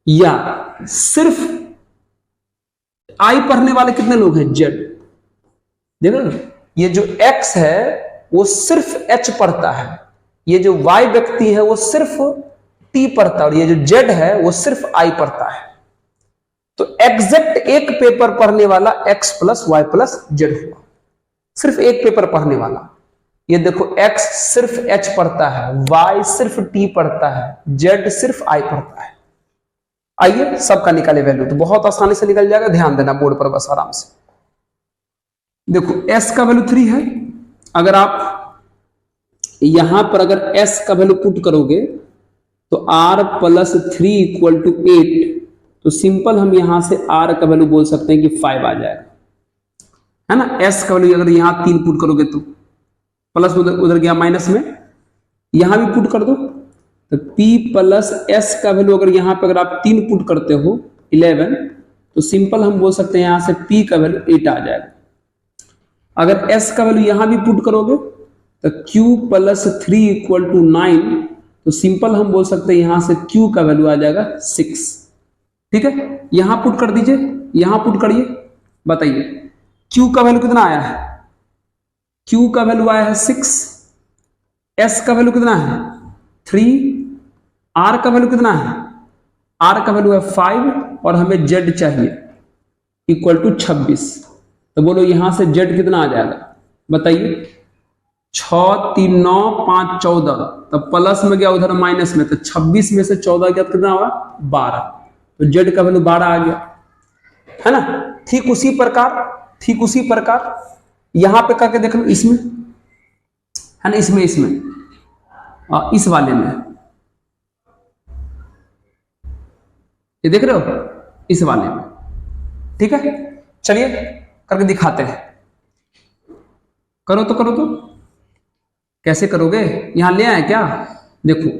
या सिर्फ I पढ़ने वाले कितने लोग हैं? Z। देखो, ये जो X है वो सिर्फ H पढ़ता है, ये जो Y व्यक्ति है वो सिर्फ T पढ़ता है, और ये जो Z है वो सिर्फ I पढ़ता है। तो एग्जैक्ट एक पेपर पढ़ने वाला X plus Y plus Z हुआ, सिर्फ एक पेपर पढ़ने वाला। ये देखो, X सिर्फ H पढ़ता है, Y सिर्फ T पढ़ता है, Z सिर्फ I पढ़ता है। आइए सबका निकाले वैल्यू, तो बहुत आसानी से निकल जाएगा, ध्यान देना बोर्ड पर बस आराम से। देखो S का वैल्यू 3 है, अगर आप यहां पर अगर S का वैल्यू पुट करोगे तो R प्लस 3 इक्वल टू 8, तो सिंपल हम यहां से R का वैल्यू बोल सकते हैं कि 5 आ जाएगा, है ना। S का वैल्यू अगर यहां 3 पुट करोगे तो प्लस उधर गया माइनस में, यहां भी पुट कर दो, तो P प्लस S का वैल्यू अगर यहां पर अगर आप 3 पुट करते हो 11, तो सिंपल हम बोल सकते हैं यहां से P का वैल्यू 8 आ जाएगा। अगर S का वैल्यू यहां भी पुट करोगे तो Q प्लस 3 इक्वल टू 9, तो सिंपल हम बोल सकते हैं यहां से Q का वैल्यू आ जाएगा 6। ठीक है, यहां पुट कर दीजिए, यहां पुट करिए, बताइए Q का वैल्यू कितना आया है? Q का वैल्यू आया है 6, S का वैल्यू कितना है? 3, R का वैल्यू कितना है? R का वैल्यू है 5, और हमें Z चाहिए इक्वल टू 26। तो बोलो यहां से Z कितना आ जाएगा, बताइए। 6 3 9 5 14, तो प्लस में गया उधर माइनस में, तो 26 में से 14 गया तो कितना होगा? 12, तो Z का वैल्यू 12 आ गया, है ना। ठीक उसी प्रकार यहां पे करके देख लो, इसमें है ना, इसमें इस वाले में, ये देख रहे हो, इस वाले में। ठीक है, चलिए करके दिखाते हैं। करो तो, करो तो, कैसे करोगे? यहां ले आए क्या? देखो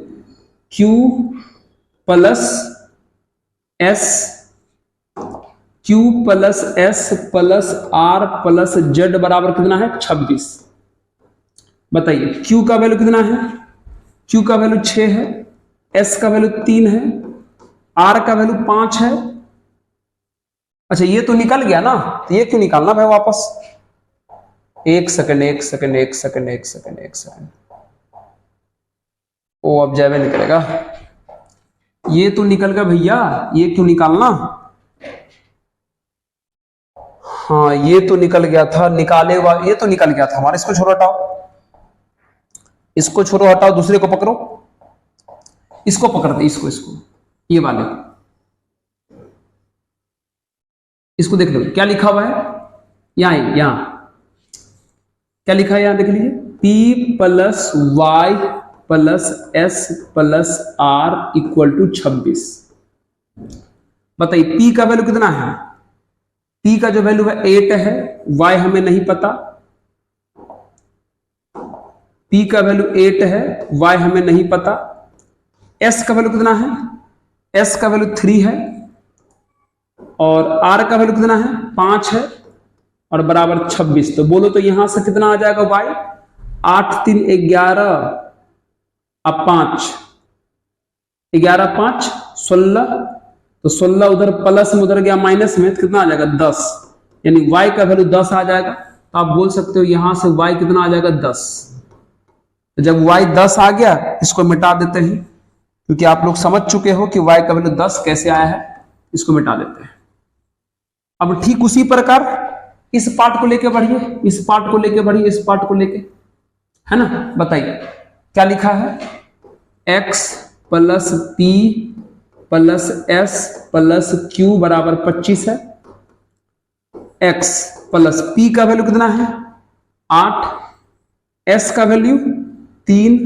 Q plus S, Q plus S plus R plus Z बराबर कितना है? 26। बताइए Q का वैल्यू कितना है? Q का वैल्यू 6 है, S का वैल्यू 3 है, R का वैल्यू 5 है। अच्छा ये तो निकल गया ना, तो ये क्यों निकालना भाई वापस? एक सेकंड, एक सेकंड, एक सेकंड, एक सेकंड, एक सेकंड, ओ अब जैवे निकलेगा। ये तो निकल गया भैया, ये क्यों निकालना? हाँ ये तो निकल गया था, निकाले हुआ ये तो निकल गया था हमारा। इसको छोड़ो हटाओ, इसको छोड़ो हटाओ, दूसरे को पकड़ो, इसको पकड़ दे, इसको, इसको, ये वाले, इसको देख लो क्या लिखा हुआ है यहां, यहां क्या लिखा है, यहां देख लीजिए, P plus Y plus S plus R equal to 26। बताइए P का वैल्यू कितना है? P का जो वैल्यू है 8 है, Y हमें नहीं पता। P का वैल्यू 8 है, Y हमें नहीं पता। S का वैल्यू कितना है? S का वैल्यू 3 है, और R का वैल्यू कितना है? 5 है, और बराबर 26। तो बोलो तो यहां से कितना आ जाएगा Y? 8 3 11, अब 5, 11 5 16, तो 16 उधर प्लस में, उधर गया माइनस में, तो कितना आ जाएगा? 10। यानी y का वैल्यू 10 आ जाएगा। तो आप बोल सकते हो यहां से y कितना आ जाएगा? 10। तो जब y 10 आ गया, इसको मिटा देते हैं, क्योंकि आप लोग समझ चुके हो कि y का वैल्यू 10 कैसे आया है। इसको मिटा देते हैं। अब ठीक उसी प्रकार इस पार्ट को लेके बढ़िए, इस पार्ट को लेके बढ़िए, इस पार्ट को लेके, है ना? बताइए क्या लिखा है? x plus p plus s plus q बराबर 25 है। x प्लस p का वैल्यू कितना है? 8, s का वैल्यू 3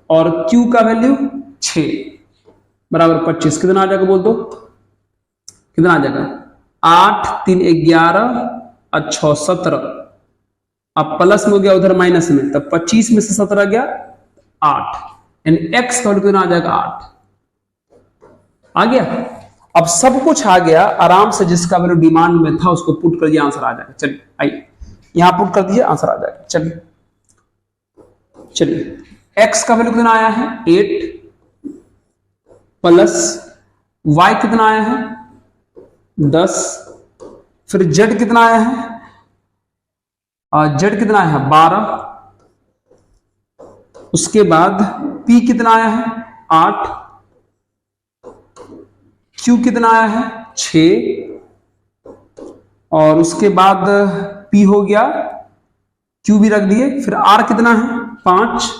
और q का वैल्यू 6 बराबर 25। कितना आ जाएगा बोल दो? कितना आ जाएगा? 8 3 11 और 6 17। अब प्लस में हो गया, उधर माइनस में, तब 25 में से 17 गया 8, यानी x का वैल्यू कितना आ जाएगा? 8 आ गया। अब सब कुछ आ गया आराम से, जिसका वैल्यू डिमांड में था उसको पुट कर दिया, आंसर आ जाएगा। चलिए आइए यहां पुट कर दिया, आंसर आ जाएगा। चलिए चलिए x का वैल्यू कितना आया है? 8 प्लस y कितना आया है? 10, फिर z कितना आया है? z कितना आया है? 12, उसके बाद p कितना आया है? 8, q कितना आया है? 6, और उसके बाद p हो गया, q भी रख दिए, फिर r कितना है? 5,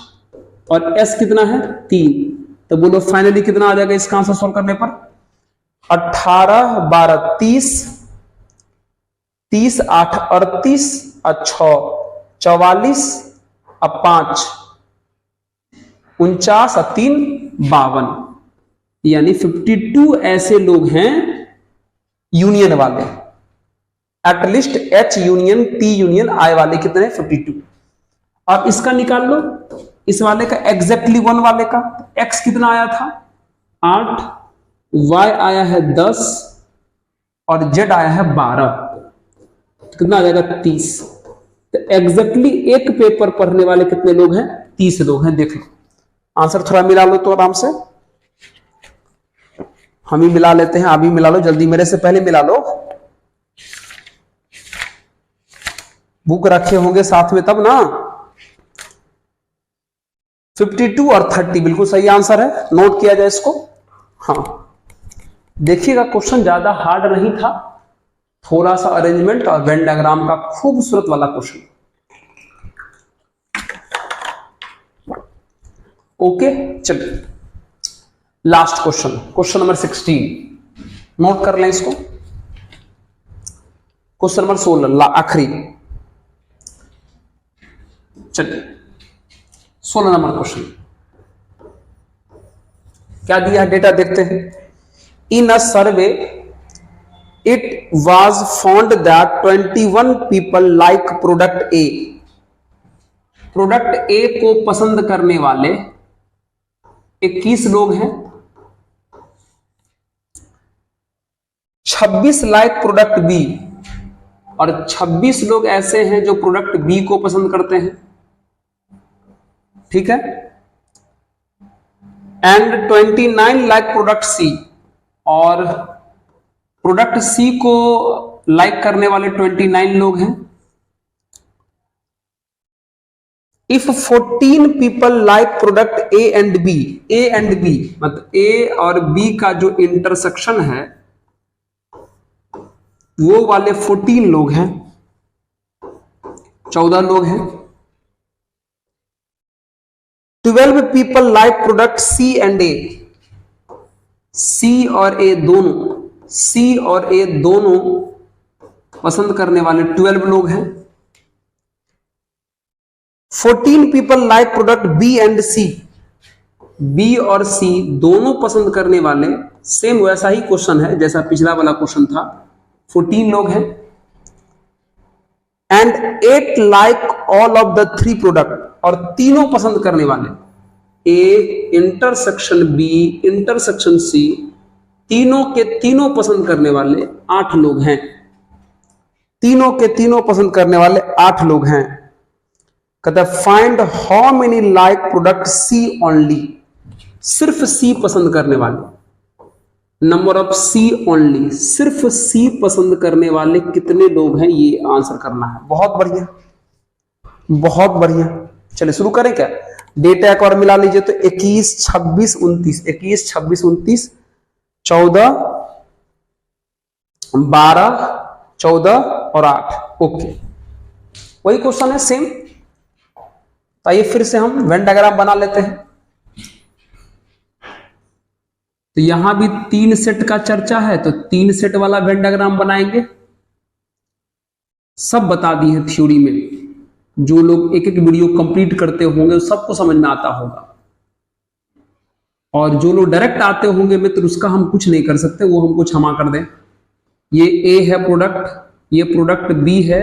और s कितना है? 3। तो बोलो फाइनली कितना आ जाएगा इसका आंसर सॉल्व करने पर? 18 12 30, 30 8 38 और 6 44 और 5 49 और 3 52, यानी 52 ऐसे लोग हैं यूनियन वाले। At least H union P union I वाले कितने? 52। अब इसका निकाल लो, इस वाले का एग्जैक्टली 1 वाले का। X कितना आया था? 8, Y आया है 10, और Z आया है 12। कितना आ जाएगा? 30। तो एग्जैक्टली एक पेपर पढ़ने वाले कितने लोग हैं? 30 लोग हैं। देख लो आंसर, थोड़ा मिला लो तो आराम से। हम ही मिला लेते हैं, अभी मिला लो जल्दी, मेरे से पहले मिला लो। बुक रखे होंगे साथ में तब ना। 52 और 30 बिल्कुल सही आंसर है, नोट किया जाए इसको। हाँ देखिएगा क्वेश्चन ज्यादा हार्ड नहीं था, थोड़ा सा अरेंजमेंट और वेन डायग्राम का खूबसूरत वाला क्वेश्चन। ओके चलिए last question, question number 16, note कर लें इसको। क्वेश्चन नंबर 16 आखिरी। चलिए 16 नंबर क्वेश्चन क्या दिया है, डेटा देखते हैं। In a survey it was found that 21 people like product A product A को पसंद करने वाले 21 लोग हैं, 26 लाइक प्रोडक्ट बी, और 26 लोग ऐसे हैं जो प्रोडक्ट बी को पसंद करते हैं, ठीक है। एंड 29 लाइक प्रोडक्ट सी, और प्रोडक्ट सी को लाइक करने वाले 29 लोग हैं। If 14 people like product A and B, A and B मतलब ए और बी का जो इंटरसेक्शन है वो वाले 14 लोग हैं, 14 लोग हैं। 12 people like product C and A, C और ए दोनों, सी और ए दोनों पसंद करने वाले 12 लोग हैं। 14 people like product B and C, B और सी दोनों पसंद करने वाले, सेम वैसा ही क्वेश्चन है जैसा पिछला वाला क्वेश्चन था, 14 लोग हैं। And 8 like all of the 3 product, और तीनों पसंद करने वाले A intersection B intersection C, तीनों के तीनों पसंद करने वाले 8 लोग हैं, तीनों के तीनों पसंद करने वाले 8 लोग हैं। कहता है find how many like product C only, सिर्फ सी पसंद करने वाले, नंबर ऑफ सी ओनली, सिर्फ सी पसंद करने वाले कितने लोग हैं ये आंसर करना है। बहुत बढ़िया, बहुत बढ़िया। चलिए शुरू करें क्या? डेटा एक बार मिला लीजिए तो 21, 26, 29, 21, 26, 29, 14, 12, 14 और 8। ओके, वही क्वेश्चन है सेम। तो आइए फिर से हम वेन डायग्राम बना लेते हैं। तो यहां भी 3 सेट का चर्चा है, तो 3 सेट वाला वेन डायग्राम बनाएंगे। सब बता दी है थ्योरी में, जो लोग एक एक वीडियो कंप्लीट करते होंगे सबको समझ में आता होगा, और जो लोग डायरेक्ट आते होंगे मित्र उसका हम कुछ नहीं कर सकते, वो हमको क्षमा कर दें। ये ए है प्रोडक्ट, ये प्रोडक्ट बी है,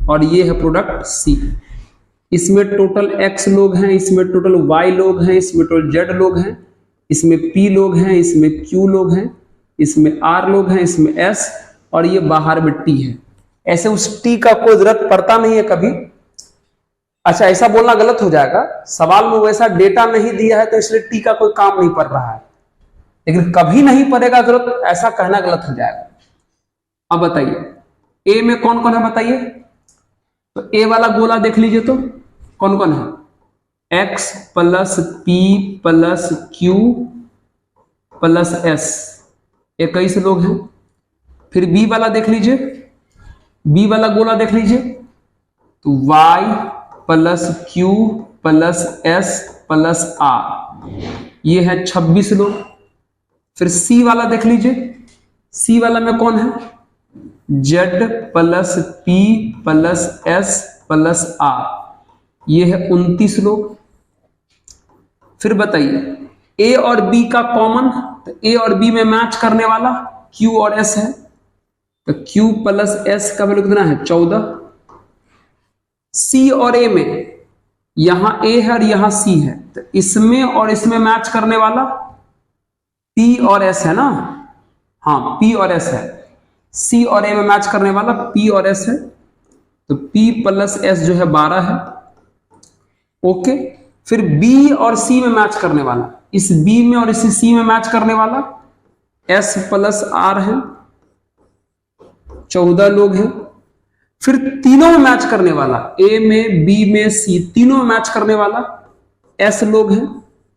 और ये है प्रोडक्ट सी। इसमें टोटल x लोग हैं, इसमें टोटल y लोग हैं, इसमें टोटल z लोग हैं, इसमें p लोग हैं, इसमें q लोग हैं, इसमें r लोग हैं, इसमें s, और ये बाहर में t है। ऐसे उस t का कोई जरूरत पड़ता नहीं है कभी। अच्छा, ऐसा बोलना गलत हो जाएगा, सवाल में वैसा डेटा नहीं दिया है तो इसलिए t का कोई काम नहीं पड़ रहा है, लेकिन कभी नहीं पड़ेगा जरूरत, ऐसा कहना गलत हो जाएगा। अब बताइए a में कौन कौन है बताइए। तो a वाला गोला देख लीजिए तो कौन कौन है, x plus p plus q plus s, 21 लोग हैं। फिर b वाला देख लीजिए, b वाला गोला देख लीजिए तो y plus q plus s plus r, ये है 26 लोग। फिर c वाला देख लीजिए, c वाला में कौन है, z plus p plus s plus r, ये है 29 लोग। फिर बताइए a और b का कॉमन, तो a और b में मैच करने वाला q और s है, तो q प्लस s का वैल्यू कितना है 14। c और a में, यहां a है और यहां c है, तो इसमें और इसमें मैच करने वाला p और s है ना, हाँ p और s है। c और a में मैच करने वाला p और s है, तो p प्लस s जो है 12 है। ओके, फिर b और c में मैच करने वाला, इस b में और इस c में मैच करने वाला s प्लस r है, 14 लोग हैं। फिर तीनों में मैच करने वाला a में b में c, तीनों में मैच करने वाला s लोग हैं,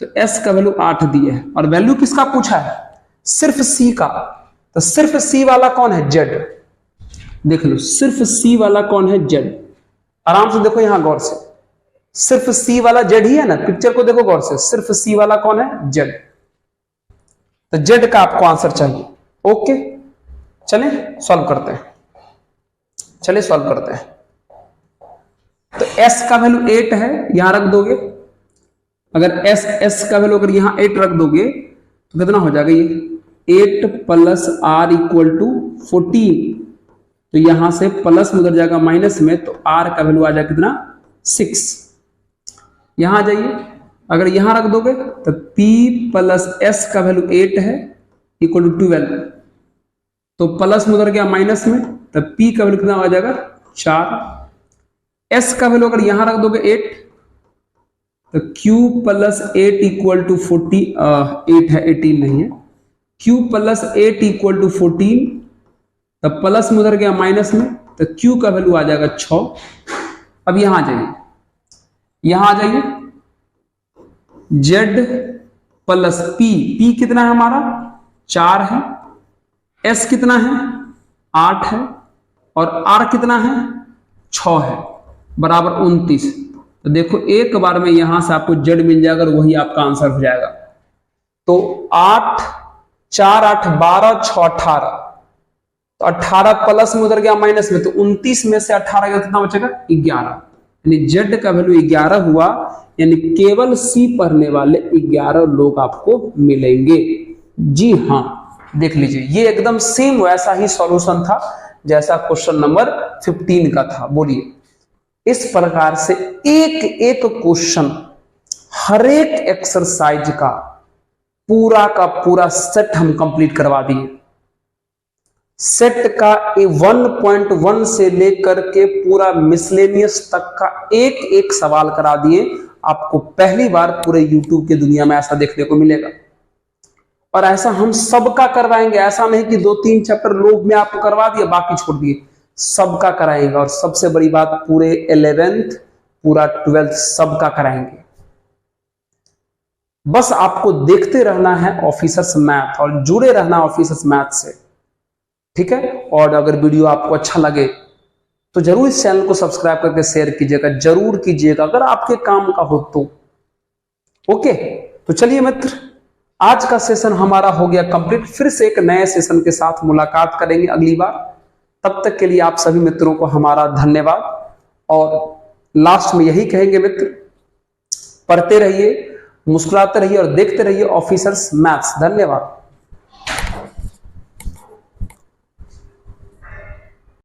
तो s का वैल्यू 8 दिए है। और वैल्यू किसका पूछा है, सिर्फ c का, तो सिर्फ c वाला कौन है, z। देख लो सिर्फ c वाला कौन है, z। आराम से देखो यहां गौर से, सिर्फ c वाला z ही है ना, पिक्चर को देखो गौर से, सिर्फ c वाला कौन है, z। तो z का आपको आंसर चाहिए। ओके, चलें सॉल्व करते हैं, चलिए सॉल्व करते हैं। तो s का वैल्यू 8 है, यहां रख दोगे। अगर s का वैल्यू अगर यहां 8 रख दोगे तो कितना हो जाएगा, ये 8 प्लस r इक्वल टू 14, तो यहां से प्लस में उधर जाएगा माइनस में, तो r का वैल्यू आ जाएगा कितना 6। यहां आ जाइए, अगर यहां रख दोगे तो p प्लस s का वैल्यू 8 है इक्वल टू 12, तो प्लस में उधर गया माइनस में, तो p का वैल्यू कितना आ जाएगा 4। s का वैल्यू अगर यहां रख दोगे 8, तो q प्लस 8 इक्वल टू 8 है, 18 नहीं है, q प्लस 8 इक्वल टू 14, तब प्लस में उधर गया माइनस में, तो q का वैल्यू आ जाएगा 6। अब यहां आ जाइए, यहां आ जाइए, z प्लस p कितना है हमारा 4 है, s कितना है 8 है, और r कितना है 6 है, बराबर 29। तो देखो एक बार में यहां से आपको z मिल जाएगा और वही आपका आंसर हो जाएगा। तो 8 4 8 12 6 18, तो 18 प्लस में उधर गया माइनस में, तो 29 में से 18 का कितना बचेगा 11, यानी z का वैल्यू 11 हुआ, यानी केवल सी पढ़ने वाले 11 लोग आपको मिलेंगे। जी हाँ, देख लीजिए, ये एकदम सेम वैसा ही सॉल्यूशन था जैसा क्वेश्चन नंबर 15 का था। बोलिए, इस प्रकार से एक एक क्वेश्चन, हर एक एक्सरसाइज का पूरा सेट हम कंप्लीट करवा दिए। सेट का 1.1 से लेकर के पूरा मिसलेनियस तक का एक एक सवाल करा दिए। आपको पहली बार पूरे यूट्यूब की दुनिया में ऐसा देखने को मिलेगा, और ऐसा हम सबका करवाएंगे। ऐसा नहीं कि 2-3 चैप्टर लोग में आपको करवा दिए बाकी छोड़ दिए, सबका कराएंगे। और सबसे बड़ी बात, पूरे 11th पूरा 12th सबका कराएंगे। बस आपको देखते रहना है ऑफिसर्स मैथ और जुड़े रहना ऑफिसर्स मैथ से, ठीक है। और अगर वीडियो आपको अच्छा लगे तो जरूर इस चैनल को सब्सक्राइब करके शेयर कीजिएगा, जरूर कीजिएगा अगर आपके काम का हो तो। ओके, तो चलिए मित्र, आज का सेशन हमारा हो गया कंप्लीट। फिर से एक नए सेशन के साथ मुलाकात करेंगे अगली बार। तब तक के लिए आप सभी मित्रों को हमारा धन्यवाद। और लास्ट में यही कहेंगे मित्र, पढ़ते रहिए, मुस्कुराते रहिए और देखते रहिए ऑफिसर्स मैथ्स। धन्यवाद।